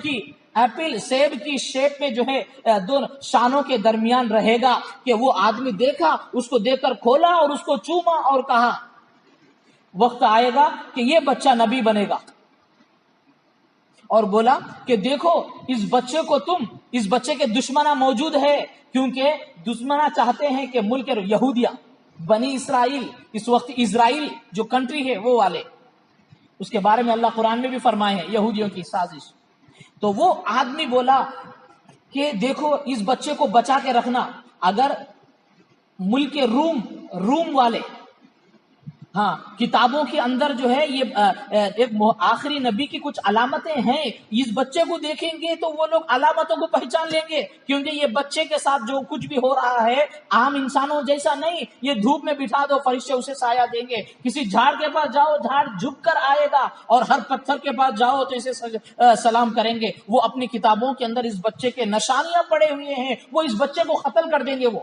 کی ایپل سیب کی شیپ میں جو ہے دو شانوں کے درمیان رہے گا. کہ وہ آدمی دیکھا، اس کو دیکھ کر کھولا اور اس کو چوما اور کہا وقت آئے گا کہ یہ بچہ نبی بنے گا. اور بولا کہ دیکھو اس بچے کے دشمنہ موجود ہے، کیونکہ دشمنہ چاہتے ہیں کہ ملک یہودیہ بنی اسرائیل، اس وقت اسرائیل جو کنٹری ہے وہ والے، اس کے بارے میں اللہ قرآن میں بھی فرمائے ہیں یہودیوں کی سازش. تو وہ آدمی بولا کہ دیکھو اس بچے کو بچا کے رکھنا، اگر ملک روم والے، ہاں کتابوں کے اندر جو ہے یہ ایک آخری نبی کی کچھ علامتیں ہیں، اس بچے کو دیکھیں گے تو وہ لوگ علامتوں کو پہچان لیں گے، کیونکہ یہ بچے کے ساتھ جو کچھ بھی ہو رہا ہے عام انسانوں جیسا نہیں. یہ دھوپ میں بٹھا دو فرشتے اسے سایہ دیں گے، کسی جھاڑ کے پاس جاؤ جھاڑ جھک کر آئے گا، اور ہر پتھر کے پاس جاؤ تو اسے سلام کریں گے. وہ اپنی کتابوں کے اندر اس بچے کے نشانیاں پڑے ہوئے ہیں، وہ اس بچے کو قتل کر دیں گے.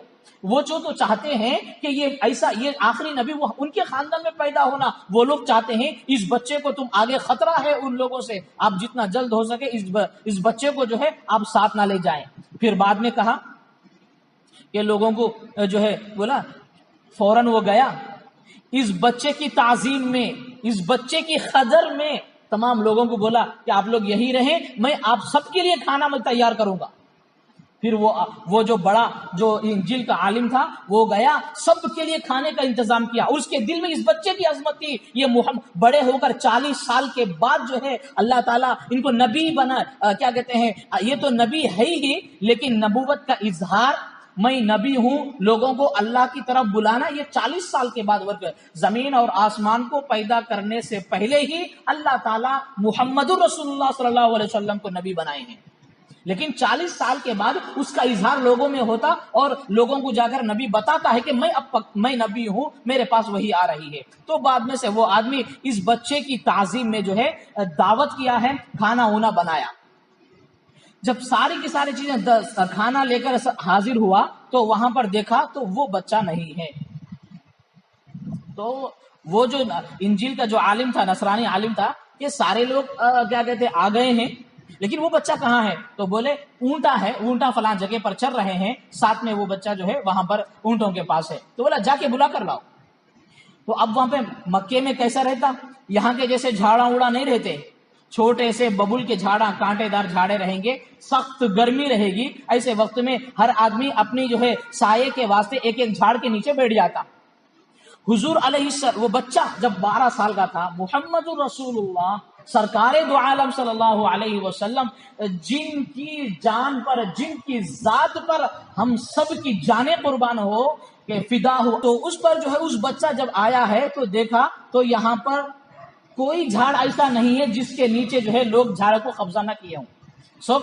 وہ جو تو چاہتے ہیں کہ یہ آخری نبی وہ ان کے خاندان میں پیدا ہونا، وہ لوگ چاہتے ہیں اس بچے کو تم آگے خطرہ ہے ان لوگوں سے، آپ جتنا جلد ہو سکے اس بچے کو جو ہے آپ ساتھ نہ لے جائیں. پھر بعد میں کہا کہ لوگوں کو جو ہے بولا، فوراً وہ گیا اس بچے کی تعظیم میں، اس بچے کی قدر میں تمام لوگوں کو بولا کہ آپ لوگ یہی رہیں، میں آپ سب کے لیے کھانا میں تیار کروں گا. پھر وہ جو بڑا جو انجیل کا عالم تھا وہ گیا، سب کے لیے کھانے کا انتظام کیا. اس کے دل میں اس بچے کی عظمت تھی، یہ بڑے ہو کر 40 سال کے بعد جو ہے اللہ تعالیٰ ان کو نبی بنا، کیا کہتے ہیں، یہ تو نبی ہے ہی، لیکن نبوت کا اظہار، میں نبی ہوں، لوگوں کو اللہ کی طرف بلانا، یہ 40 سال کے بعد ورک. زمین اور آسمان کو پیدا کرنے سے پہلے ہی اللہ تعالیٰ محمد رسول اللہ صلی اللہ علیہ وسلم کو نبی بنائے ہیں، لیکن 40 سال کے بعد اس کا اظہار لوگوں میں ہوتا اور لوگوں کو جا کر نبی بتاتا ہے کہ میں نبی ہوں، میرے پاس وہی آ رہی ہے. تو بعد میں سے وہ آدمی اس بچے کی تعظیم میں جو ہے دعوت کیا ہے، کھانا ہونا بنایا. جب ساری کی ساری چیزیں کھانا لے کر حاضر ہوا تو وہاں پر دیکھا تو وہ بچہ نہیں ہے. تو وہ جو انجیل کا جو عالم تھا، نصرانی عالم تھا، یہ سارے لوگ کیا کہتے آ گئے ہیں، لیکن وہ بچہ کہاں ہے؟ تو بولے اونٹا ہے، اونٹا فلاں جگہ پر چل رہے ہیں، ساتھ میں وہ بچہ جو ہے وہاں پر اونٹوں کے پاس ہے. تو بولا جا کے بلا کر لاؤ. تو اب وہاں پہ مکے میں کیسا رہتا؟ یہاں کے جیسے جھاڑا اوڑا نہیں رہتے، چھوٹے سے ببول کے جھاڑا، کانٹے دار جھاڑے رہیں گے، سخت گرمی رہے گی. ایسے وقت میں ہر آدمی اپنی جو ہے سائے کے واسطے ایک ایک جھاڑ کے نیچے بیٹھ جاتا. حضور علیہ السلام، وہ بچہ جب 12 سال کا تھا، محمد رسول اللہ سرکار دو عالم صلی اللہ علیہ وسلم، جن کی جان پر، جن کی ذات پر ہم سب کی جانیں قربان ہو کہ فدا ہو، تو اس پر جو ہے اس بچہ جب آیا ہے تو دیکھا تو یہاں پر کوئی جھاڑ ایسا نہیں ہے جس کے نیچے جو ہے لوگ جھاڑ کو قبضہ نہ کیے ہوں، سب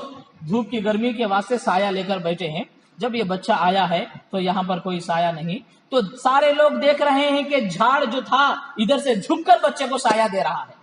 دھوپ کی گرمی کے واسطے سایہ لے کر بیٹھے ہیں. جب یہ بچہ آیا ہے تو یہاں پر کوئی سایہ نہیں، تو سارے لوگ دیکھ رہے ہیں کہ جھاڑ جو تھا ادھر سے جھک کر بچے کو سایہ دے رہا ہے.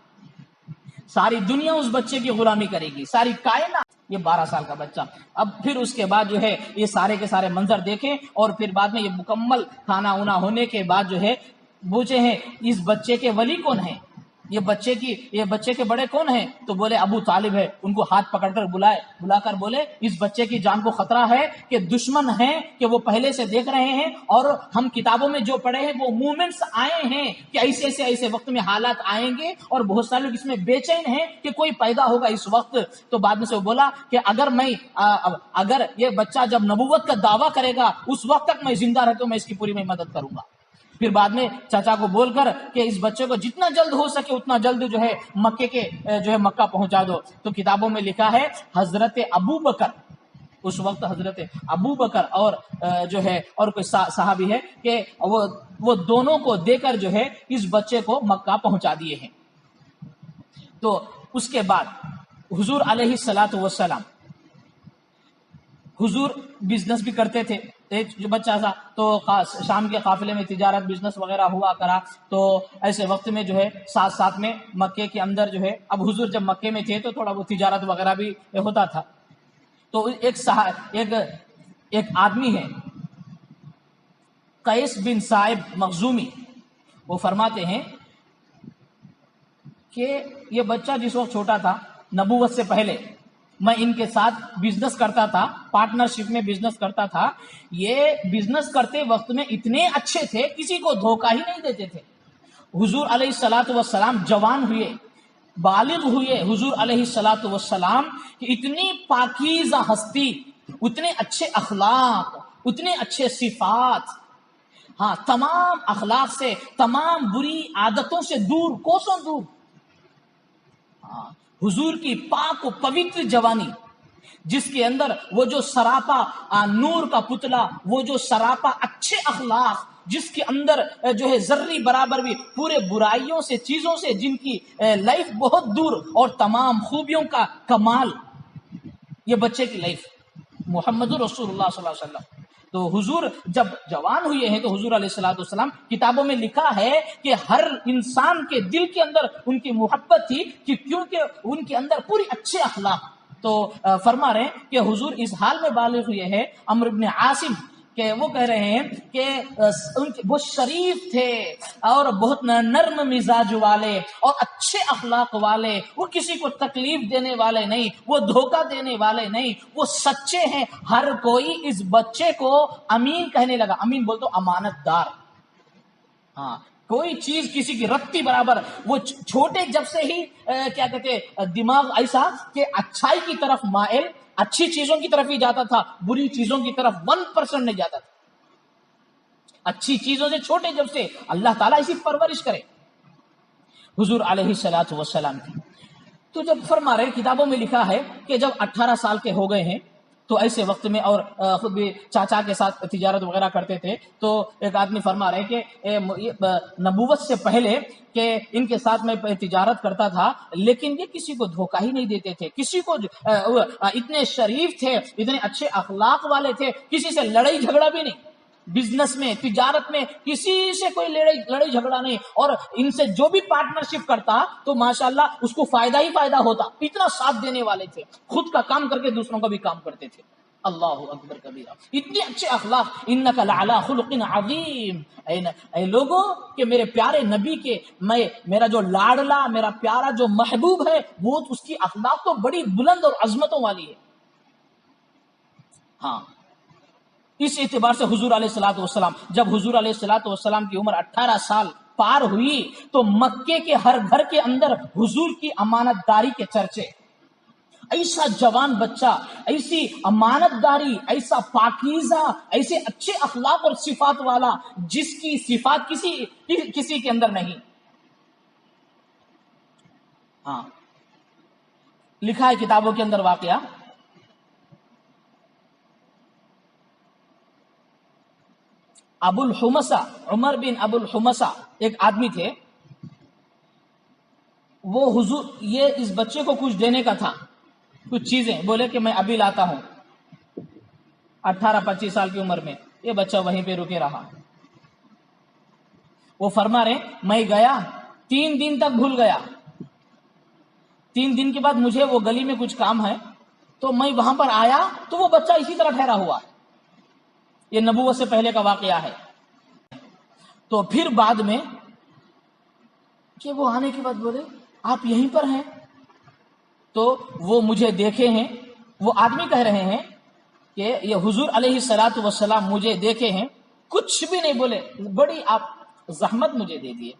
ساری دنیا اس بچے کی غلامی کرے گی، ساری کائنات. یہ 12 سال کا بچہ. اب پھر اس کے بعد جو ہے یہ سارے کے سارے منظر دیکھیں، اور پھر بعد میں یہ مکمل کھانا اونا ہونے کے بعد جو ہے پوچھے ہیں اس بچے کے ولی کون ہیں؟ یہ بچے کے بڑے کون ہیں؟ تو بولے ابو طالب ہے. ان کو ہاتھ پکڑ کر بلا کر بولے اس بچے کی جان کو خطرہ ہے کہ دشمن ہیں کہ وہ پہلے سے دیکھ رہے ہیں، اور ہم کتابوں میں جو پڑھے ہیں وہ مومنٹس آئے ہیں کہ ایسے وقت میں حالات آئیں گے، اور بہت سارے لوگ اس میں بے چین ہیں کہ کوئی پیدا ہوگا اس وقت. تو بعد میں سے وہ بولا کہ اگر یہ بچہ جب نبوت کا دعویٰ کرے گا اس وقت تک میں زندہ رہتا ہوں، میں اس کی پوری مدد کروں گا. پھر بعد میں چاچا کو بول کر کہ اس بچے کو جتنا جلد ہو سکے اتنا جلد مکہ پہنچا دو. تو کتابوں میں لکھا ہے حضرت ابو بکر، اس وقت حضرت ابو بکر اور کوئی صحابی ہے کہ وہ دونوں کو دے کر اس بچے کو مکہ پہنچا دیے ہیں. تو اس کے بعد حضور علیہ الصلوۃ والسلام، حضور بزنس بھی کرتے تھے. ایک جو بچہ تھا تو شام کے قافلے میں تجارت بزنس وغیرہ ہوا کرا. تو ایسے وقت میں ساتھ میں مکے کے اندر اب حضور جب مکے میں تھے تو تھوڑا وہ تجارت وغیرہ بھی ہوتا تھا. تو ایک آدمی ہے قیس بن صائب مخزومی، وہ فرماتے ہیں کہ یہ بچہ جس وقت چھوٹا تھا نبوت سے پہلے میں ان کے ساتھ بزنس کرتا تھا، پارٹنرشپ میں بزنس کرتا تھا. یہ بزنس کرتے وقت میں اتنے اچھے تھے، کسی کو دھوکہ ہی نہیں دیتے تھے. حضور علیہ الصلوۃ والسلام جوان ہوئے، بالغ ہوئے حضور علیہ الصلوۃ والسلام کہ اتنی پاکیزہ ہستی، اتنے اچھے اخلاق، اتنے اچھے صفات، ہاں تمام اخلاق سے، تمام بری عادتوں سے دور، کوسوں دور. حضور کی پاک و پوتر جوانی، جس کے اندر وہ جو سراپا نور کا پتلا، وہ جو سراپا اچھے اخلاق، جس کے اندر ذری برابر بھی پورے برائیوں سے، چیزوں سے جن کی لائف بہت دور، اور تمام خوبیوں کا کمال، یہ بچے کی لائف محمد رسول اللہ صلی اللہ علیہ وسلم. تو حضور جب جوان ہوئے ہیں تو حضور علیہ الصلوۃ والسلام، کتابوں میں لکھا ہے کہ ہر انسان کے دل کے اندر ان کی محبت تھی کہ کیونکہ ان کے اندر پوری اچھے اخلاق. تو فرما رہے ہیں کہ حضور اس حال میں بالغ ہوئے ہیں، عمرو بن عاصم کہ وہ کہہ رہے ہیں کہ وہ شریف تھے اور بہت نرم مزاج والے اور اچھے اخلاق والے، وہ کسی کو تکلیف دینے والے نہیں، وہ دھوکہ دینے والے نہیں، وہ سچے ہیں. ہر کوئی اس بچے کو امین کہنے لگا. امین بول تو امانت دار. ہاں کوئی چیز کسی کی رتی برابر، وہ چھوٹے جب سے ہی کیا کہتے دماغ ایسا کہ اچھائی کی طرف مائل، اچھی چیزوں کی طرف ہی جاتا تھا، بری چیزوں کی طرف 1% نہیں جاتا تھا. اچھی چیزوں سے چھوٹے جب سے، اللہ تعالیٰ اسی پرورش کرے حضور علیہ الصلوۃ والسلام کی. تو جب فرما رہے کتابوں میں لکھا ہے کہ جب 18 سال کے ہو گئے ہیں تو ایسے وقت میں، اور خود بھی چاچا کے ساتھ تجارت وغیرہ کرتے تھے، تو ایک آدمی فرما رہے کہ نبوت سے پہلے کہ ان کے ساتھ میں تجارت کرتا تھا، لیکن یہ کسی کو دھوکہ ہی نہیں دیتے تھے، کسی کو اتنے شریف تھے، اتنے اچھے اخلاق والے تھے، کسی سے لڑائی جھگڑا بھی نہیں. بزنس میں، تجارت میں کسی سے کوئی لڑائی جھگڑا نہیں، اور ان سے جو بھی پارٹنرشپ کرتا تو ماشاءاللہ اس کو فائدہ ہی فائدہ ہوتا. اتنا ساتھ دینے والے تھے، خود کا کام کر کے دوسروں کا بھی کام کرتے تھے. اللہ اکبر کبیرہ، اتنے اچھے اخلاق. انک لعلی خلق عظیم. اے لوگوں کہ میرے پیارے نبی کے میرا جو لاڈلا، میرا پیارا جو محبوب ہے، وہ اس کی اخلاق تو بڑی بلند اور عظمتوں والی ہے. ہاں اس اعتبار سے حضور علیہ الصلوۃ والسلام، جب حضور علیہ الصلوۃ والسلام کی عمر 18 سال پار ہوئی تو مکے کے ہر گھر کے اندر حضور کی امانت داری کے چرچے. ایسا جوان بچہ، ایسی امانت داری، ایسا پاکیزہ، ایسے اچھے اخلاق اور صفات والا جس کی صفات کسی کے اندر نہیں. ہاں لکھا ہے کتابوں کے اندر واقعہ، ابو الحمسہ، عمر بن ابو الحمسہ ایک آدمی تھے. وہ حضور، یہ اس بچے کو کچھ دینے کا تھا، کچھ چیزیں، بولے کہ میں ابھی لاتا ہوں. 18-25 سال کی عمر میں یہ بچہ وہیں پہ رکے رہا. وہ فرما رہے میں گیا 3 دن تک بھول گیا. 3 دن کے بعد مجھے وہ گلی میں کچھ کام ہے تو میں وہاں پر آیا تو وہ بچہ اسی طرح ٹھہرا ہوا. یہ نبوت سے پہلے کا واقعہ ہے. تو پھر بعد میں کہ وہ آنے کے بعد بولے آپ یہیں پر ہیں؟ تو وہ مجھے دیکھے ہیں، وہ آدمی کہہ رہے ہیں کہ یہ حضور علیہ الصلوۃ والسلام مجھے دیکھے ہیں، کچھ بھی نہیں بولے، بڑی آپ زحمت مجھے دے دیے،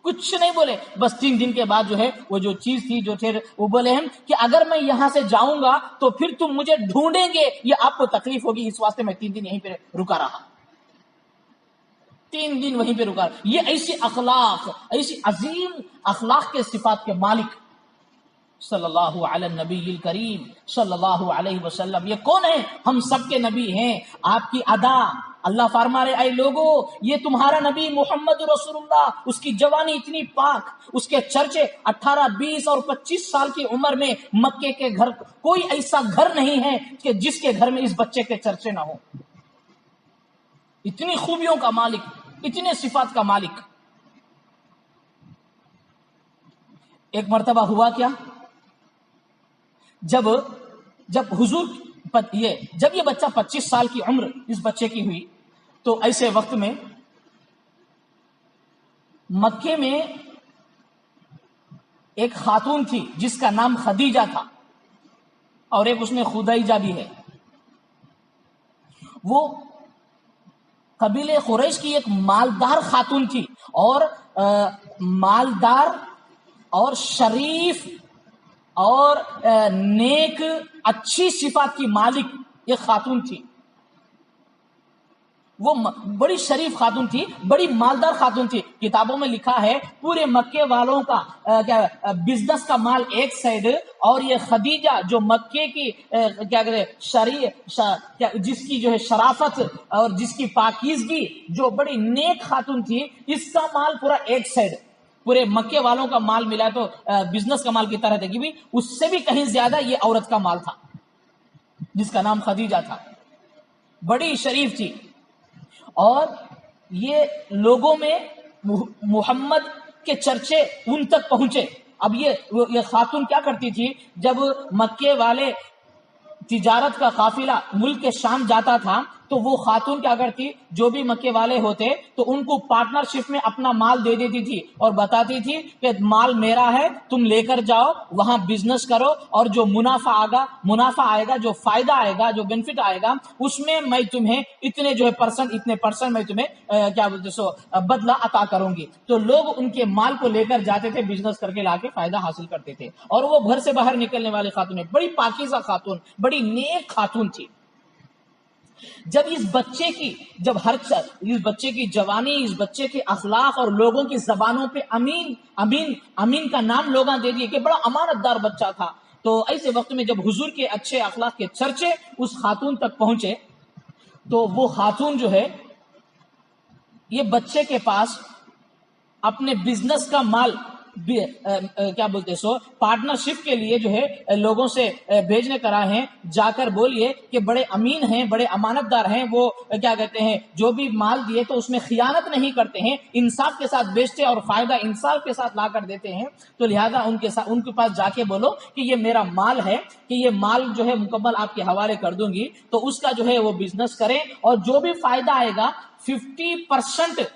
کچھ نہیں بولے. بس 3 دن کے بعد جو ہے وہ جو چیز تھی جو تھے وہ بولے ہیں کہ اگر میں یہاں سے جاؤں گا تو پھر تم مجھے ڈھونڈیں گے، یہ آپ کو تکلیف ہوگی، اس واسطے میں 3 دن یہیں پہ رکا رہا. 3 دن وہیں پہ رکا. یہ ایسی اخلاق، ایسی عظیم اخلاق کے صفات کے مالک صلی اللہ علیہ نبی الکریم صلی اللہ علیہ وسلم، یہ کون ہے؟ ہم سب کے نبی ہیں. آپ کی ادا، اللہ فرما رہے اے لوگو یہ تمہارا نبی محمد رسول اللہ، اس کی جوانی اتنی پاک، اس کے چرچے 18، 20 اور 25 سال کی عمر میں مکے کے گھر، کوئی ایسا گھر نہیں ہے کہ جس کے گھر میں اس بچے کے چرچے نہ ہوں. اتنی خوبیوں کا مالک، اتنے صفات کا مالک. ایک مرتبہ ہوا کیا، جب حضور جب یہ بچہ 25 سال کی عمر اس بچے کی ہوئی تو ایسے وقت میں مکے میں ایک خاتون تھی جس کا نام خدیجہ تھا، اور ایک اس میں خدیجہ بھی ہے. وہ قبیلے قریش کی ایک مالدار خاتون تھی، اور مالدار اور شریف اور نیک اچھی صفات کی مالک ایک خاتون تھی. وہ بڑی شریف خاتون تھی، بڑی مالدار خاتون تھی. کتابوں میں لکھا ہے پورے مکے والوں کا بزنس کا مال ایک سائڈ، اور یہ خدیجہ جو مکے کی کیا کہتے جس کی جو ہے شرافت اور جس کی پاکیزگی، جو بڑی نیک خاتون تھی، اس کا مال پورا ایک سائڈ. پورے مکے والوں کا مال ملا تو بزنس کا مال کی طرح تھا، کہ بھی اس سے بھی کہیں زیادہ یہ عورت کا مال تھا جس کا نام خدیجہ تھا. بڑی شریف تھی، اور یہ لوگوں میں محمد کے چرچے ان تک پہنچے. اب یہ خاتون کیا کرتی تھی، جب مکے والے تجارت کا قافلہ ملک کے شام جاتا تھا تو وہ خاتون کیا کرتی، جو بھی مکے والے ہوتے تو ان کو پارٹنرشپ میں اپنا مال دے دیتی تھی، اور بتاتی تھی کہ مال میرا ہے، تم لے کر جاؤ، وہاں بزنس کرو، اور جو منافع آئے گا، جو فائدہ آئے گا، جو بینفٹ آئے گا، اس میں میں تمہیں اتنے جو ہے اتنے پرسنٹ میں تمہیں کیا بولتے سو بدلہ عطا کروں گی. تو لوگ ان کے مال کو لے کر جاتے تھے، بزنس کر کے لا کے فائدہ حاصل کرتے تھے. اور وہ گھر سے باہر نکلنے والی خاتون ہے، بڑی پاکیزہ خاتون، بڑی نیک خاتون تھی. جب اس بچے کی جوانی، اس بچے کے اخلاق اور لوگوں کی زبانوں پہ امین کا نام لوگاں دے دیے کہ بڑا امانت دار بچہ تھا، تو ایسے وقت میں جب حضور کے اچھے اخلاق کے چرچے اس خاتون تک پہنچے تو وہ خاتون جو ہے یہ بچے کے پاس اپنے بزنس کا مال کیا بولتے سو پارٹنرشپ کے لیے جو ہے لوگوں سے بھیجنے کرا ہے، جا کر بولیے کہ بڑے امین ہیں، بڑے امانت دار ہیں، وہ کیا کہتے ہیں جو بھی مال دیے تو اس میں خیانت نہیں کرتے ہیں، انصاف کے ساتھ بیچتے اور فائدہ انصاف کے ساتھ لا کر دیتے ہیں. تو لہذا ان کے پاس جا کے بولو کہ یہ میرا مال ہے، کہ یہ مال جو ہے مکمل آپ کے حوالے کر دوں گی، تو اس کا جو ہے وہ بزنس کریں، اور جو بھی فائدہ آئے گا 50%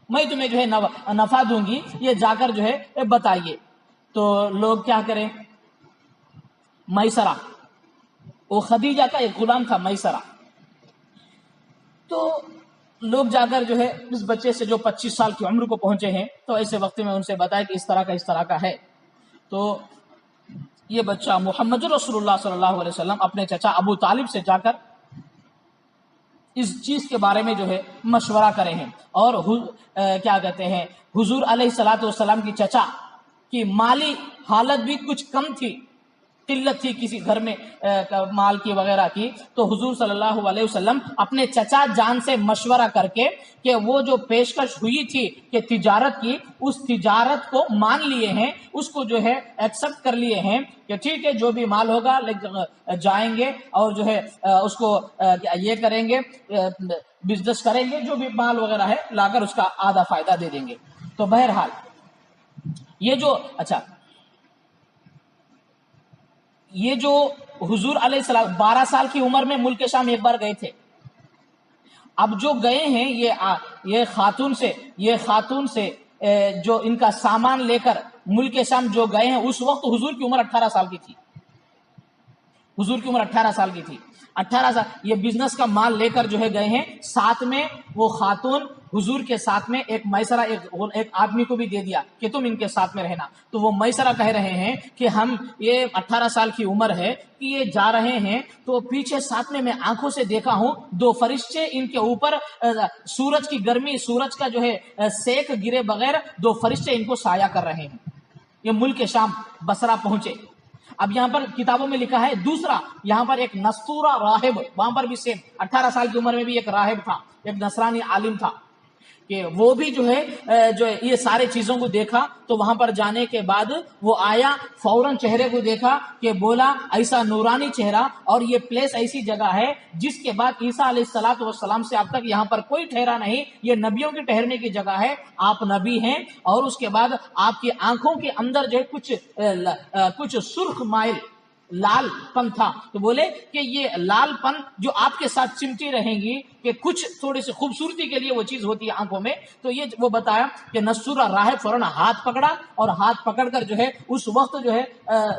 میں تمہیں جو ہے نفع دوں گی، یہ جا کر جو ہے بتائیے. تو لوگ کیا کریں، میسرہ، وہ خدیجہ کا ایک غلام تھا میسرہ، تو لوگ جا کر جو ہے اس بچے سے جو 25 سال کی عمر کو پہنچے ہیں تو ایسے وقت میں ان سے بتائے کہ اس طرح کا ہے. تو یہ بچہ محمد رسول اللہ صلی اللہ علیہ وسلم اپنے چچا ابو طالب سے جا کر اس چیز کے بارے میں جو ہے مشورہ کرے ہیں. اور کیا کہتے ہیں حضور علیہ الصلوۃ والسلام کی چچا کی مالی حالت بھی کچھ کم تھی، قلت تھی کسی گھر میں مال کی وغیرہ کی. تو حضور صلی اللہ علیہ وسلم اپنے چچا جان سے مشورہ کر کے کہ وہ جو پیشکش ہوئی تھی کہ تجارت کی، اس تجارت کو مان لیے ہیں، اس کو جو ہے ایکسپٹ کر لیے ہیں کہ ٹھیک ہے جو بھی مال ہوگا جائیں گے اور جو ہے اس کو یہ کریں گے، بزنس کریں گے، جو بھی مال وغیرہ ہے لا کر اس کا آدھا فائدہ دے دیں گے. تو بہرحال یہ جو حضور علیہ السلام 12 سال کی عمر میں ملک شام ایک بار گئے تھے. اب جو گئے ہیں یہ خاتون سے جو ان کا سامان لے کر ملک شام جو گئے ہیں، اس وقت حضور کی عمر 18 سال کی تھی. حضور کی عمر 18 سال کی تھی. 18 سال یہ بزنس کا مال لے کر جو ہے گئے ہیں. ساتھ میں وہ خاتون حضور کے ساتھ میں ایک میسرہ ایک آدمی کو بھی دے دیا کہ تم ان کے ساتھ میں رہنا. تو وہ میسرہ کہہ رہے ہیں کہ ہم یہ 18 سال کی عمر ہے کہ یہ جا رہے ہیں تو پیچھے ساتھ میں آنکھوں سے دیکھا ہوں 2 فرشتے ان کے اوپر سورج کی گرمی، سورج کا جو ہے سیک گرے بغیر 2 فرشتے ان کو سایہ کر رہے ہیں. یہ ملک شام بصرہ پہنچے. اب یہاں پر کتابوں میں لکھا ہے دوسرا، یہاں پر ایک نستورہ راہب، وہاں پر بھی سیم 18 سال کی عمر میں بھی ایک راہب تھا، ایک نصرانی عالم تھا کہ وہ بھی جو ہے یہ سارے چیزوں کو دیکھا. تو وہاں پر جانے کے بعد وہ آیا، فوراً چہرے کو دیکھا کہ بولا ایسا نورانی چہرہ، اور یہ پلیس ایسی جگہ ہے جس کے بعد عیسیٰ علیہ الصلوۃ والسلام سے اب تک یہاں پر کوئی ٹھہرا نہیں، یہ نبیوں کے ٹھہرنے کی جگہ ہے، آپ نبی ہیں. اور اس کے بعد آپ کی آنکھوں کے اندر جو ہے کچھ سرخ مائل لال پن تھا. تو بولے کہ یہ لال پن جو آپ کے ساتھ چمٹی رہیں گی کہ کچھ تھوڑی سی خوبصورتی کے لیے وہ چیز ہوتی ہے آنکھوں میں. تو یہ وہ بتایا کہ نستورہ راہب فوراً ہاتھ پکڑا، اور ہاتھ پکڑ کر جو ہے اس وقت جو ہے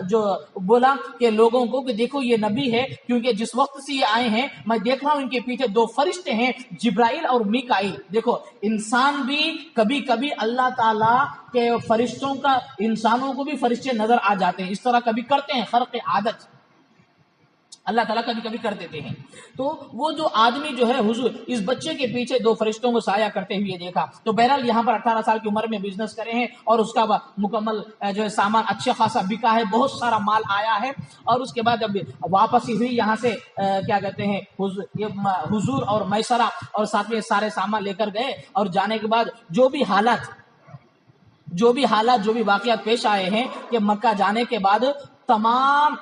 جو بولا کہ لوگوں کو کہ دیکھو یہ نبی ہے، کیونکہ جس وقت سے یہ آئے ہیں میں دیکھ رہا ہوں ان کے پیچھے 2 فرشتے ہیں، جبرائیل اور میکائیل. دیکھو انسان بھی کبھی کبھی اللہ تعالیٰ کہ فرشتوں کا انسانوں کو بھی فرشتے نظر آ جاتے ہیں، اس طرح کبھی کرتے ہیں، خرق عادت اللہ تعالیٰ کبھی کبھی کر دیتے ہیں. تو وہ جو آدمی جو ہے حضور اس بچے کے پیچھے 2 فرشتوں کو سایہ کرتے ہوئے دیکھا. تو بہرحال یہاں پر 18 سال کی عمر میں بزنس کرے ہیں، اور اس کا مکمل جو ہے سامان اچھا خاصا بکا ہے، بہت سارا مال آیا ہے. اور اس کے بعد جب واپسی ہوئی یہاں سے کیا کہتے ہیں حضور اور میسرہ اور ساتھ میں سارے سامان لے کر گئے. اور جانے کے بعد جو بھی حالات جو بھی واقعات پیش آئے ہیں کہ مکہ جانے کے بعد تمام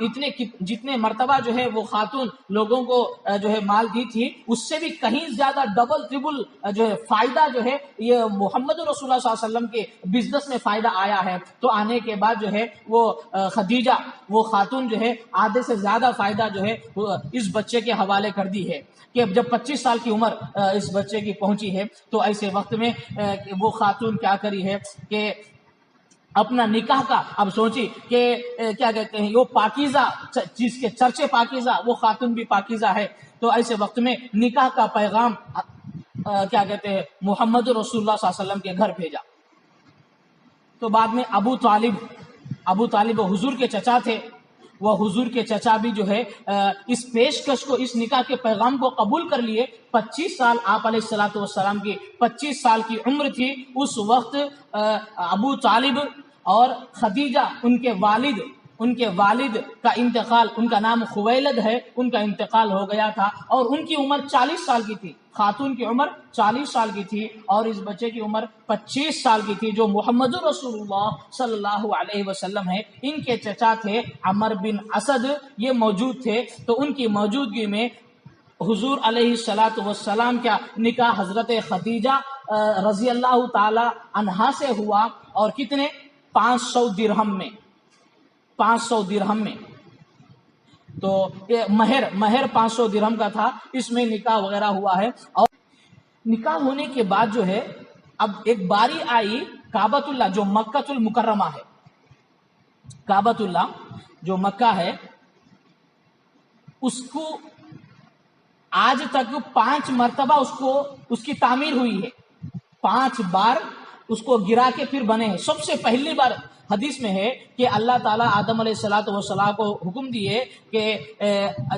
جتنے مرتبہ جو ہے وہ خاتون لوگوں کو جو ہے مال دی تھی، اس سے بھی کہیں زیادہ ڈبل ٹربل جو ہے فائدہ جو ہے یہ محمد رسول اللہ صلی اللہ علیہ وسلم کے بزنس میں فائدہ آیا ہے. تو آنے کے بعد جو ہے وہ خدیجہ وہ خاتون جو ہے آدھے سے زیادہ فائدہ جو ہے اس بچے کے حوالے کر دی ہے کہ جب 25 سال کی عمر اس بچے کی پہنچی ہے تو ایسے وقت میں وہ خاتون کیا کری ہے کہ اپنا نکاح کا اب سوچی کہ کیا کہتے ہیں وہ پاکیزہ جس کے چرچے پاکیزہ، وہ خاتون بھی پاکیزہ ہے. تو ایسے وقت میں نکاح کا پیغام کیا کہتے ہیں محمد رسول اللہ صلی اللہ علیہ وسلم کے گھر بھیجا. تو بعد میں ابو طالب حضور کے چچا تھے، وہ حضور کے چچا بھی جو ہے اس پیشکش کو، اس نکاح کے پیغام کو قبول کر لیے. 25 سال آپ علیہ الصلوۃ والسلام کی 25 سال کی عمر تھی اس وقت. ابو طالب اور خدیجہ ان کے والد کا انتقال، ان کا نام خویلد ہے، ان کا انتقال ہو گیا تھا، اور ان کی عمر 40 سال کی تھی. خاتون کی عمر 40 سال کی تھی اور اس بچے کی عمر 25 سال کی تھی، جو محمد رسول اللہ صلی اللہ علیہ وسلم ہے. ان کے چچا تھے عمر بن اسد، یہ موجود تھے. تو ان کی موجودگی میں حضور علیہ الصلوۃ والسلام کا نکاح حضرت خدیجہ رضی اللہ تعالی عنہا سے ہوا. اور کتنے 500 درہم میں. تو مہر 500 درہم کا تھا، اس میں نکاح وغیرہ ہوا ہے. اور نکاح ہونے کے بعد جو ہے اب ایک باری آئی کعبۃ اللہ جو مکہ المکرمہ ہے، کعبۃ اللہ جو مکہ ہے، اس کو آج تک 5 مرتبہ اس کی تعمیر ہوئی ہے. 5 بار اس کو گرا کے پھر بنے ہیں. سب سے پہلی بار حدیث میں ہے کہ اللہ تعالیٰ آدم علیہ الصلوۃ والسلام کو حکم دیے کہ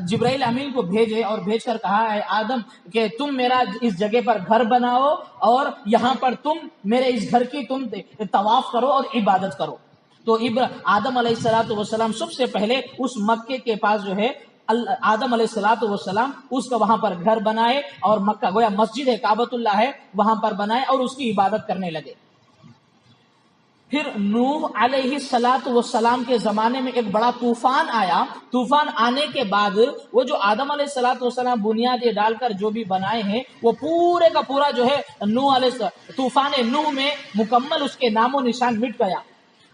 جبرائیل امین کو بھیجے، اور بھیج کر کہا ہے آدم کہ تم میرا اس جگہ پر گھر بناؤ، اور یہاں پر تم میرے اس گھر کی تم طواف کرو اور عبادت کرو. تو آدم علیہ الصلوۃ والسلام سب سے پہلے اس مکے کے پاس جو ہے آدم علیہ الصلوۃ والسلام اس کا وہاں پر گھر بنائے، اور مکہ گویا مسجد ہے، کعبۃ اللہ ہے، وہاں پر بنائے اور اس کی عبادت کرنے لگے. پھر نوح علیہ الصلوۃ والسلام کے زمانے میں ایک بڑا طوفان آیا. طوفان آنے کے بعد وہ جو آدم علیہ الصلوۃ والسلام بنیادیں ڈال کر جو بھی بنائے ہیں وہ پورے کا پورا جو ہے طوفان نوح میں مکمل اس کے نام و نشان مٹ گیا.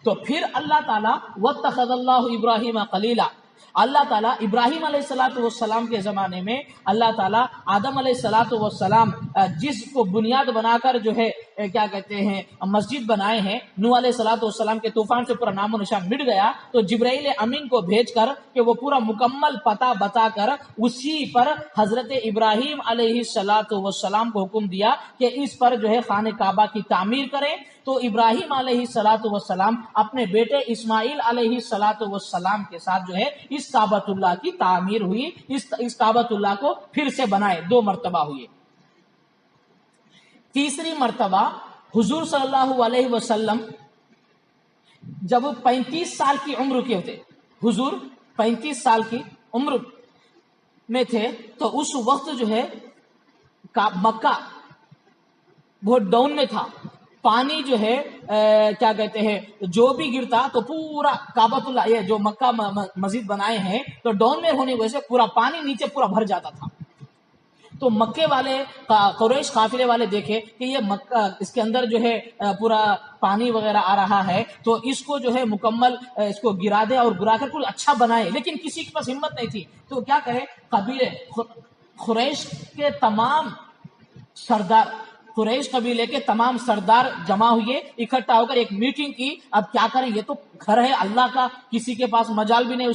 تو پھر اللہ تعالیٰ واتخذ اللہ ابراہیم خلیلا، اللہ تعالیٰ ابراہیم علیہ الصلوۃ والسلام کے زمانے میں اللہ تعالیٰ آدم علیہ الصلوۃ والسلام جس کو بنیاد بنا کر جو ہے کیا کہتے ہیں مسجد بنائے ہیں، نوح علیہ الصلوۃ والسلام کے طوفان سے پورا نام و نشان مٹ گیا، تو جبرائیل امین کو بھیج کر کہ وہ پورا مکمل پتہ بتا کر اسی پر حضرت ابراہیم علیہ الصلوۃ والسلام کو حکم دیا کہ اس پر جو ہے خانہ کعبہ کی تعمیر کریں۔ تو ابراہیم علیہ الصلوۃ والسلام اپنے بیٹے اسماعیل علیہ الصلوۃ والسلام کے ساتھ جو ہے اس کعبۃ اللہ کی تعمیر ہوئی، اس کعبۃ اللہ کو پھر سے بنائے، 2 مرتبہ ہوئے۔ تیسری مرتبہ حضور صلی اللہ علیہ وسلم جب 35 سال کی عمر کے تھے، حضور 35 سال کی عمر میں تھے، تو اس وقت جو ہے مکہ بہت ڈاؤن میں تھا، پانی جو ہے کیا کہتے ہیں جو بھی گرتا تو پورا کعبۃ اللہ، یہ جو مکہ مسجد بنائے ہیں تو ڈاؤن میں ہونے کی وجہ سے پورا پانی نیچے پورا بھر جاتا تھا۔ تو مکے والے قریش قافلے والے دیکھے کہ یہ مکہ اس کے اندر جو ہے پورا پانی وغیرہ آ رہا ہے، تو اس کو جو ہے مکمل اس کو گرا دے اور گرا کر کچھ اچھا بنائے، لیکن کسی کے پاس ہمت نہیں تھی۔ تو کیا کرے، قبیلے قریش کے تمام سردار، قریش قبیلے کے تمام سردار جمع ہوئے، اکٹھا ہو کر ایک میٹنگ کی۔ اب کیا کریں، یہ تو گھر ہے اللہ کا، کسی کے پاس مجال بھی نہیں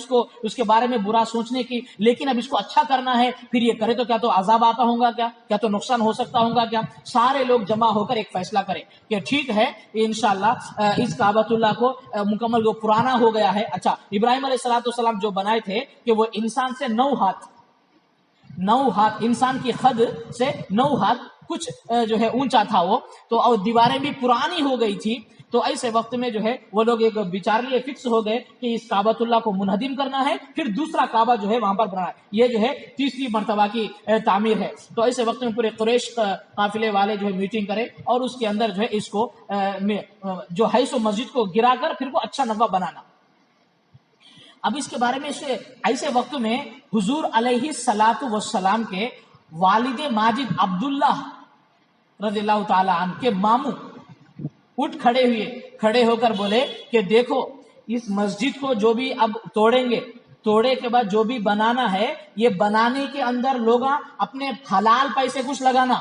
اس کے بارے میں برا سوچنے کی، لیکن اب اس کو اچھا کرنا ہے، پھر یہ کرے تو کیا تو عذاب آتا ہوگا، کیا تو نقصان ہو سکتا ہوگا کیا۔ سارے لوگ جمع ہو کر ایک فیصلہ کریں کہ ٹھیک ہے انشاءاللہ اس کعبۃ اللہ کو مکمل، وہ پرانا ہو گیا ہے۔ اچھا، ابراہیم علیہ الصلوۃ والسلام جو بنائے تھے کہ وہ انسان سے 9 ہاتھ انسان کی خد سے 9 ہاتھ کچھ جو ہے اونچا تھا وہ، تو اور دیواریں بھی پرانی ہو گئی تھی۔ تو ایسے وقت میں جو ہے وہ لوگ ایک بچار لیے فکس ہو گئے کہ اس کعبۃ اللہ کو منہدم کرنا ہے، پھر دوسرا کعبہ جو ہے وہاں پر بنانا ہے۔ یہ جو ہے تیسری مرتبہ کی تعمیر ہے۔ تو ایسے وقت میں پورے قریش قافلے والے جو ہے میٹنگ کرے اور اس کے اندر جو ہے اس کو جو ہے سو مسجد کو گرا کر پھر وہ اچھا نوا بنانا۔ اب اس کے بارے میں ایسے وقت میں حضور علیہ الصلوۃ والسلام کے والد ماجد عبداللہ رضی اللہ تعالی عنہ کے ماموں اٹھ کھڑے ہو کر بولے کہ دیکھو اس مسجد کو جو بھی اب توڑیں گے، توڑے کے بعد جو بھی بنانا ہے، یہ بنانے کے اندر لوگ اپنے حلال پیسے کچھ لگانا،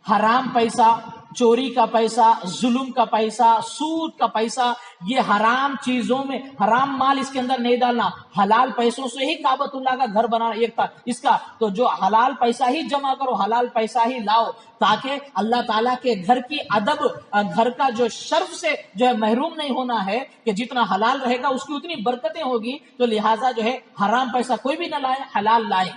حرام پیسہ، چوری کا پیسہ، ظلم کا پیسہ، سود کا پیسہ، یہ حرام چیزوں میں حرام مال اس کے اندر نہیں ڈالنا، حلال پیسوں سے ہی کعبۃ اللہ کا گھر بنانا ایک تھا اس کا۔ تو جو حلال پیسہ ہی جمع کرو، حلال پیسہ ہی لاؤ، تاکہ اللہ تعالیٰ کے گھر کی ادب، گھر کا جو شرف سے جو ہے محروم نہیں ہونا ہے، کہ جتنا حلال رہے گا اس کی اتنی برکتیں ہوگی، تو لہٰذا جو ہے حرام پیسہ کوئی بھی نہ لائے، حلال لائیں۔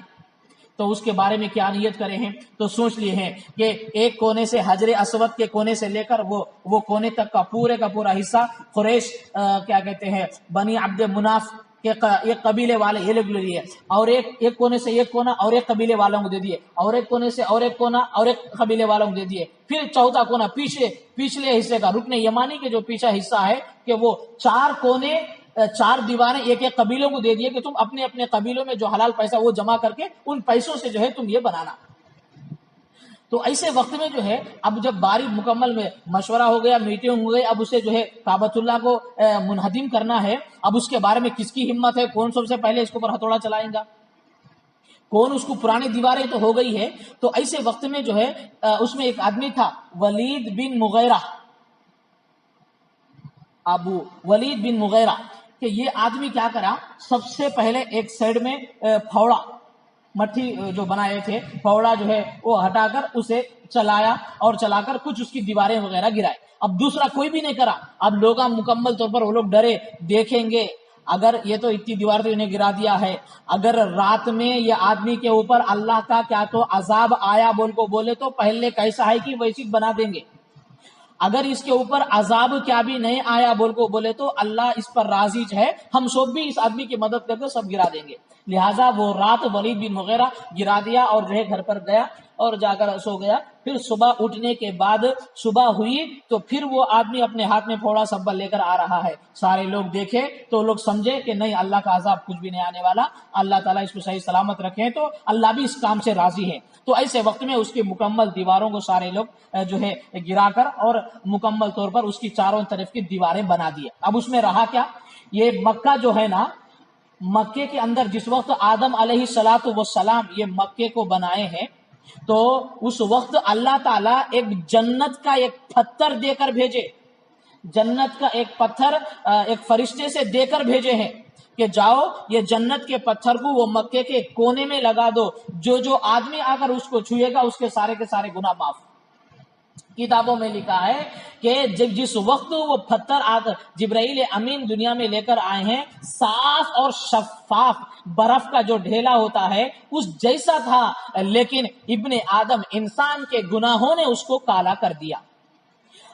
تو اس کے بارے میں کیا نیت کرے ہیں، تو سوچ لیے ہیں کہ ایک کونے سے حجر اسود کے کونے سے لے کر وہ کونے تک کا پورا حصہ قریش کیا کہتے ہیں بنی عبد مناف کے ایک قبیلے والے یہ لوگ لیے، اور ایک کونے سے ایک کونا اور ایک قبیلے والوں کو دے دیے، اور ایک کونے سے اور ایک کونا اور ایک قبیلے والوں کو دے دیے، پھر چوتھا کونا پچھلے حصے کا رکن یمانی کے جو پیچھے حصہ ہے کہ وہ 4 کونے 4 دیواریں ایک قبیلوں کو دے دیے کہ تم اپنے اپنے قبیلوں میں جو حلال پیسہ وہ جمع کر کے ان پیسوں سے جو ہے تم یہ بنانا۔ تو ایسے وقت میں جو ہے اب جب باری مکمل میں مشورہ ہو گیا، میٹنگ ہو گئی، اب اسے جو ہے کعبۃ اللہ کو منہدم کرنا ہے۔ اب اس کے بارے میں کس کی ہمت ہے، کون سب سے پہلے اس کے اوپر ہتھوڑا چلائیں گا، کون اس کو پرانی دیواریں تو ہو گئی ہے۔ تو ایسے وقت میں جو ہے اس میں ایک آدمی تھا ولید بن مغیرہ، ابو ولید بن مغیرہ، کہ یہ آدمی کیا کرا، سب سے پہلے ایک سائڈ میں پھوڑا مٹھی جو بنائے تھے، پھوڑا جو ہے وہ ہٹا کر اسے چلایا اور چلا کر کچھ اس کی دیواریں وغیرہ گرائے۔ اب دوسرا کوئی بھی نہیں کرا۔ اب لوگ مکمل طور پر وہ لوگ ڈرے، دیکھیں گے اگر یہ تو اتنی دیوار تو انہیں گرا دیا ہے، اگر رات میں یہ آدمی کے اوپر اللہ کا کیا تو عذاب آیا بولے تو پہلے کیسا ہے کہ ویسی بنا دیں گے، اگر اس کے اوپر عذاب کیا بھی نہیں آیا بولے تو اللہ اس پر راضی ہے، ہم سب بھی اس آدمی کی مدد کر کے سب گرا دیں گے۔ لہٰذا وہ رات ولید بن مغیرہ گرا دیا اور جو ہے گھر پر گیا اور جا کر سو گیا۔ پھر صبح اٹھنے کے بعد صبح ہوئی تو پھر وہ آدمی اپنے ہاتھ میں پھوڑا سبا لے کر آ رہا ہے۔ سارے لوگ دیکھے تو لوگ سمجھے کہ نہیں، اللہ کا عذاب کچھ بھی نہیں آنے والا، اللہ تعالیٰ اس کو صحیح سلامت رکھیں، تو اللہ بھی اس کام سے راضی ہے۔ تو ایسے وقت میں اس کی مکمل دیواروں کو سارے لوگ جو ہے گرا کر اور مکمل طور پر اس کی چاروں طرف کی دیواریں بنا دیے۔ اب اس میں رہا کیا، یہ مکہ جو ہے نا، مکے کے اندر جس وقت آدم علیہ الصلوۃ والسلام یہ مکے کو بنائے ہیں، تو اس وقت اللہ تعالیٰ ایک جنت کا ایک پتھر دے کر بھیجے، جنت کا ایک پتھر ایک فرشتے سے دے کر بھیجے ہیں کہ جاؤ یہ جنت کے پتھر کو وہ مکے کے کونے میں لگا دو، جو آدمی آ کر اس کو چھوئے گا اس کے سارے گناہ معاف۔ کتابوں میں لکھا ہے کہ جس وقت وہ پتھر جبرائیل امین دنیا میں لے کر آئے ہیں، صاف اور شفاف برف کا جو ڈھیلا ہوتا ہے اس جیسا تھا، لیکن ابن آدم انسان کے گناہوں نے اس کو کالا کر دیا۔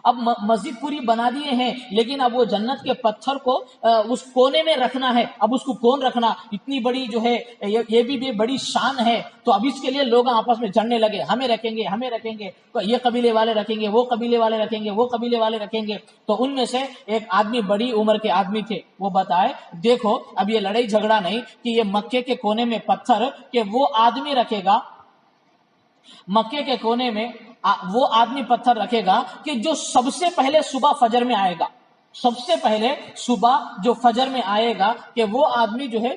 اب مسجد پوری بنا دیے ہیں، لیکن اب وہ جنت کے پتھر کو اس کونے میں رکھنا ہے۔ اب اس کو کون رکھنا؟ اتنی بڑی جو ہے یہ بھی بڑی شان ہے، تو اب اس کے لیے لوگ آپس میں جڑنے لگے، ہمیں رکھیں گے، تو یہ قبیلے والے رکھیں گے، وہ قبیلے والے رکھیں گے، وہ قبیلے والے رکھیں گے۔ تو ان میں سے ایک آدمی بڑی عمر کے آدمی تھے، وہ بتائے دیکھو اب یہ لڑائی جھگڑا نہیں کہ یہ مکے کے کونے میں پتھر کہ وہ آدمی رکھے گا، مکے کے کونے میں وہ آدمی پتھر رکھے گا کہ جو سب سے پہلے صبح فجر میں آئے گا، سب سے پہلے صبح جو فجر میں آئے گا کہ وہ آدمی جو ہے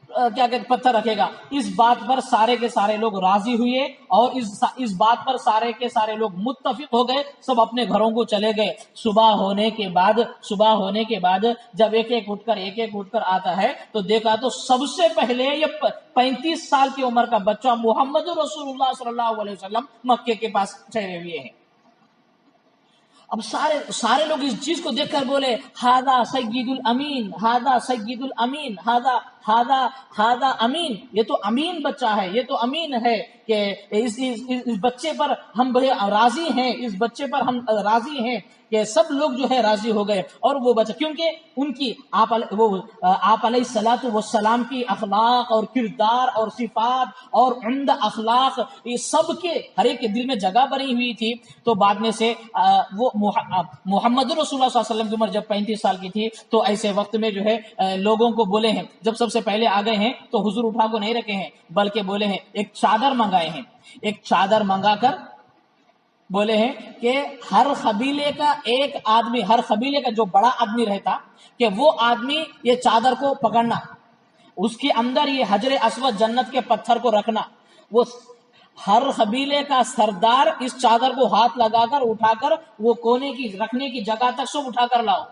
کیا کہتے پتھر رکھے گا۔ اس بات پر سارے کے سارے لوگ راضی ہوئے اور اس بات پر سارے کے سارے لوگ متفق ہو گئے، سب اپنے گھروں کو چلے گئے۔ صبح ہونے کے بعد جب ایک ایک اٹھ کر آتا ہے تو دیکھا تو سب سے پہلے یہ 35 سال کی عمر کا بچہ محمد رسول اللہ صلی اللہ علیہ وسلم مکے کے پاس ٹھہرے ہوئے ہیں۔ اب سارے لوگ اس چیز کو دیکھ کر بولے ہاذا سید الامین، ہاذا سید الامین، ہاذا امین، یہ تو امین بچہ ہے، یہ تو امین ہے کہ اس بچے پر ہم بڑے راضی ہیں، اس بچے پر ہم راضی ہیں کہ سب لوگ جو ہے راضی ہو گئے۔ اور وہ بچہ کیونکہ ان کی آپ علیہ الصلوۃ والسلام کی اخلاق اور کردار اور صفات اور عمدہ اخلاق یہ سب کے ہر ایک کے دل میں جگہ بنی ہوئی تھی۔ تو بعد میں سے وہ محمد رسول اللہ صلی اللہ علیہ وسلم کی عمر جب 35 سال کی تھی تو ایسے وقت میں جو ہے لوگوں کو بولے ہیں، جب سب سے پہلے آ گئے ہیں تو حضور اٹھا کو نہیں رکھے ہیں، بلکہ بولے ہیں ایک چادر منگائے ہیں، ایک چادر منگا کر بولے ہیں کہ ہر قبیلے کا ایک آدمی، ہر قبیلے کا جو بڑا آدمی رہتا کہ وہ آدمی یہ چادر کو پکڑنا، اس کے اندر یہ حجر اسود جنت کے پتھر کو رکھنا، وہ ہر قبیلے کا سردار اس چادر کو ہاتھ لگا کر اٹھا کر وہ کونے کی رکھنے کی جگہ تک سب اٹھا کر لاؤ۔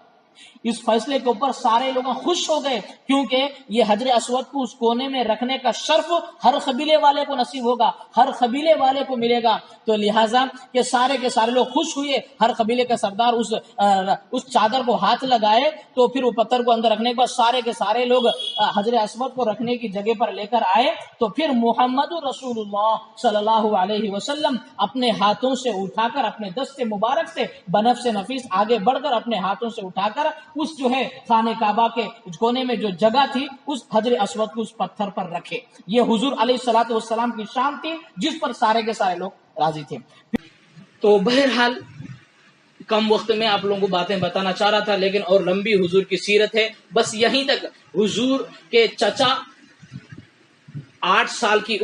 اس فیصلے کے اوپر سارے لوگ خوش ہو گئے، کیونکہ یہ حجر اسود کو اس کونے میں رکھنے کا شرف ہر قبیلے والے کو نصیب ہوگا، ہر قبیلے والے کو ملے گا۔ تو لہٰذا کہ سارے کے سارے لوگ خوش ہوئے، ہر قبیلے کا سردار اس چادر کو ہاتھ لگائے، تو پھر وہ پتھر کو اندر رکھنے کے بعد سارے کے سارے لوگ حجر اسود کو رکھنے کی جگہ پر لے کر آئے۔ تو پھر محمد رسول اللہ صلی اللہ علیہ وسلم اپنے ہاتھوں سے اٹھا کر، اپنے دست مبارک سے بنفس نفیس آگے بڑھ کر اپنے ہاتھوں سے اٹھا کر اس جو ہے خانہ کعبہ کے کونے میں جو جگہ تھی اس حجر اسود کو اس پتھر پر رکھے۔ یہ حضور علیہ الصلوۃ والسلام کی شان تھی جس پر سارے کے سارے لوگ راضی تھے۔ تو بہرحال کم وقت میں آپ لوگوں کو باتیں بتانا چاہ رہا تھا، لیکن اور لمبی حضور کی سیرت ہے، بس یہیں تک۔ حضور کے چچا 8 سال کی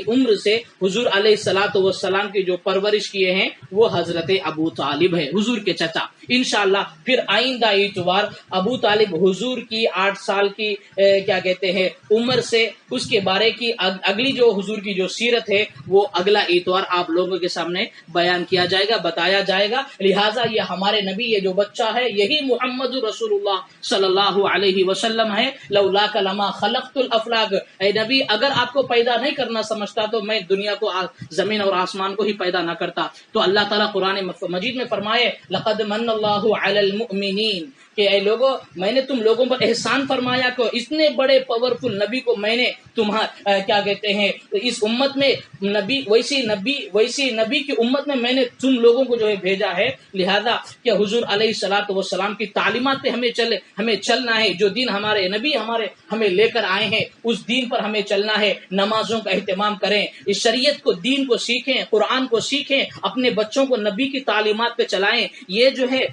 عمر سے حضور علیہ الصلوۃ والسلام کی جو پرورش کیے ہیں وہ حضرت ابو طالب ہے، حضور کے چچا۔ انشاءاللہ پھر آئندہ اتوار ابو طالب حضور کی 8 سال کی کیا کہتے ہیں عمر سے اس کے بارے کی اگلی جو حضور کی جو سیرت ہے وہ اگلا اتوار آپ لوگوں کے سامنے بیان کیا جائے گا، بتایا جائے گا۔ لہٰذا یہ ہمارے نبی، یہ جو بچہ ہے یہی محمد رسول اللہ صلی اللہ علیہ وسلم ہے۔ لولاک لما خلقت الافلاک، اے نبی اگر آپ کو پیدا نہیں کرنا سمجھتا تو میں دنیا کو، زمین اور آسمان کو ہی پیدا نہ کرتا۔ تو اللہ تعالیٰ قرآن مجید میں فرمائے لقد من اللہ علی المؤمنین، کہ اے لوگوں میں نے تم لوگوں پر احسان فرمایا کہ اتنے بڑے پاورفل نبی کو میں نے کیا کہتے ہیں اس امت میں ویسی نبی کی امت میں نے تم لوگوں کو جو ہے بھیجا ہے۔ لہذا کہ حضور علیہ الصلوۃ والسلام کی تعلیمات پہ ہمیں چلنا ہے، جو دین ہمارے نبی ہمیں لے کر آئے ہیں اس دین پر ہمیں چلنا ہے۔ نمازوں کا اہتمام کریں، اس شریعت کو، دین کو سیکھیں، قرآن کو سیکھیں، اپنے بچوں کو نبی کی تعلیمات پہ چلائیں۔ یہ جو ہے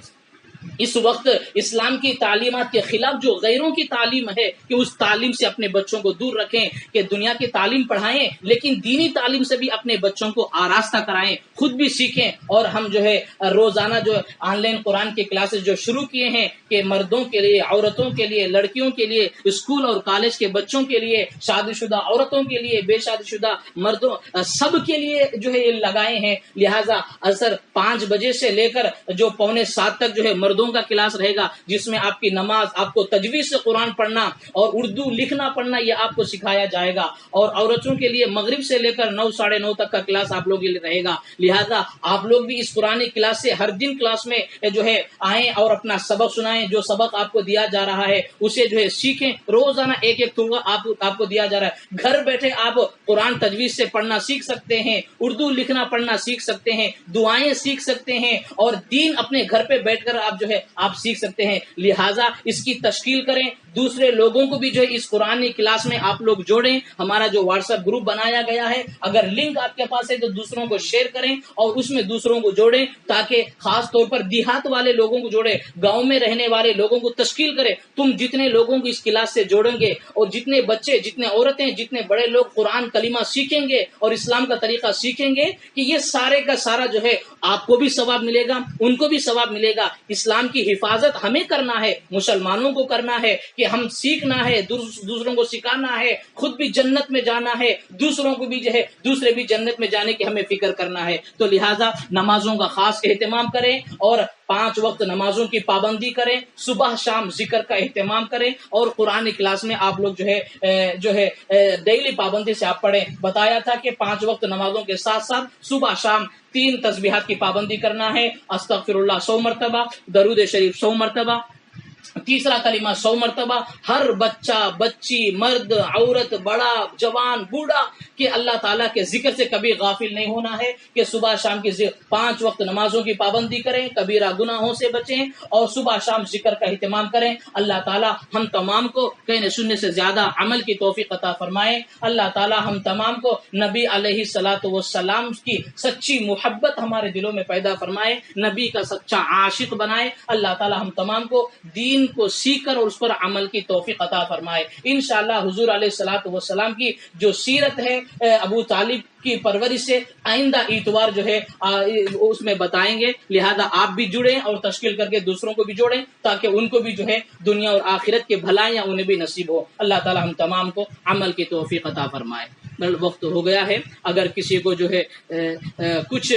اس وقت اسلام کی تعلیمات کے خلاف جو غیروں کی تعلیم ہے کہ اس تعلیم سے اپنے بچوں کو دور رکھیں، کہ دنیا کی تعلیم پڑھائیں لیکن دینی تعلیم سے بھی اپنے بچوں کو آراستہ کرائیں، خود بھی سیکھیں۔ اور ہم جو ہے روزانہ جو آن لائن قرآن کے کلاسز جو شروع کیے ہیں کہ مردوں کے لیے، عورتوں کے لیے، لڑکیوں کے لیے، اسکول اور کالج کے بچوں کے لیے، شادی شدہ عورتوں کے لیے، بے شادی شدہ مردوں، سب کے لیے جو ہے یہ لگائے ہیں۔ لہٰذا اثر 5 بجے سے لے کر جو 6:45 تک جو ہے مردوں کا کلاس رہے گا، جس میں آپ کی نماز، آپ کو تجوید سے قرآن پڑھنا اور اردو لکھنا پڑھنا یہ آپ کو سکھایا جائے گا۔ اور عورتوں کے لیے مغرب سے لے کر 9 ساڑھے 9 تک کا کلاس آپ لوگ کے لیے رہے گا۔ لہٰذا آپ لوگ بھی اس قرآن کلاس سے ہر دن کلاس میں جو ہے آئیں اور اپنا سبق سنائیں، جو سبق آپ کو دیا جا رہا ہے اسے جو ہے سیکھیں۔ روزانہ ایک تھوڑا آپ کو دیا جا رہا ہے، گھر بیٹھے آپ قرآن تجوید سے پڑھنا سیکھ سکتے ہیں، اردو لکھنا پڑھنا سیکھ سکتے ہیں، دعائیں سیکھ سکتے ہیں، اور دین اپنے گھر پہ بیٹھ کر آپ جو ہے آپ سیکھ سکتے ہیں۔ لہٰذا اس کی تشکیل کریں، دوسرے لوگوں کو بھی جو ہے اس قرآن کلاس میں آپ لوگ جوڑیں۔ ہمارا جو واٹس ایپ گروپ بنایا گیا ہے، اگر لنک آپ کے پاس ہے تو دوسروں کو شیئر کریں اور اس میں دوسروں کو جوڑیں، تاکہ خاص طور پر دیہات والے لوگوں کو جوڑیں، گاؤں میں رہنے والے لوگوں کو تشکیل کریں۔ تم جتنے لوگوں کو اس کلاس سے جوڑیں گے اور جتنے بچے، جتنے عورتیں، جتنے بڑے لوگ قرآن کلمہ سیکھیں گے اور اسلام کا طریقہ سیکھیں گے کہ یہ سارے کا سارا جو ہے آپ کو بھی ثواب ملے گا، ان کو بھی ثواب ملے گا۔ اسلام کی حفاظت ہمیں کرنا ہے، مسلمانوں کو کرنا ہے کہ ہم سیکھنا ہے، دوسروں کو سکھانا ہے، خود بھی جنت میں جانا ہے، دوسروں کو بھی جو ہے دوسرے بھی جنت میں جانے کی ہمیں فکر کرنا ہے۔ تو لہٰذا نمازوں کا خاص اہتمام کریں اور 5 وقت نمازوں کی پابندی کریں، صبح شام ذکر کا اہتمام کریں، اور قرآن کلاس میں آپ لوگ جو ہے ڈیلی پابندی سے آپ پڑھیں۔ بتایا تھا کہ 5 وقت نمازوں کے ساتھ ساتھ صبح شام 3 تسبیحات کی پابندی کرنا ہے، استغفر اللہ 100 مرتبہ، درود شریف 100 مرتبہ، تیسرا کلمہ 100 مرتبہ۔ ہر بچہ، بچی، مرد، عورت، بڑا، جوان، بوڑھا کہ اللہ تعالیٰ کے ذکر سے کبھی غافل نہیں ہونا ہے، کہ صبح شام کی 5 وقت نمازوں کی پابندی کریں، کبیرہ گناہوں سے بچیں اور صبح شام ذکر کا اہتمام کریں۔ اللہ تعالیٰ ہم تمام کو کہنے سننے سے زیادہ عمل کی توفیق عطا فرمائے۔ اللہ تعالیٰ ہم تمام کو نبی علیہ الصلوۃ والسلام کی سچی محبت ہمارے دلوں میں پیدا فرمائے، نبی کا سچا عاشق بنائے۔ اللہ تعالیٰ ہم تمام کو دین کو سیکھ کر اور اس پر عمل کی توفیق عطا فرمائے۔ انشاءاللہ حضور علیہ الصلوۃ والسلام کی جو سیرت ہے، ابو طالب کی پرورش سے آئندہ اتوار جو ہے اس میں بتائیں گے۔ لہذا آپ بھی جڑیں اور تشکیل کر کے دوسروں کو بھی جوڑیں، تاکہ ان کو بھی جو ہے دنیا اور آخرت کے بھلائیاں انہیں بھی نصیب ہو۔ اللہ تعالی ہم تمام کو عمل کی توفیق عطا فرمائے۔ وقت ہو گیا ہے، اگر کسی کو جو ہے کچھ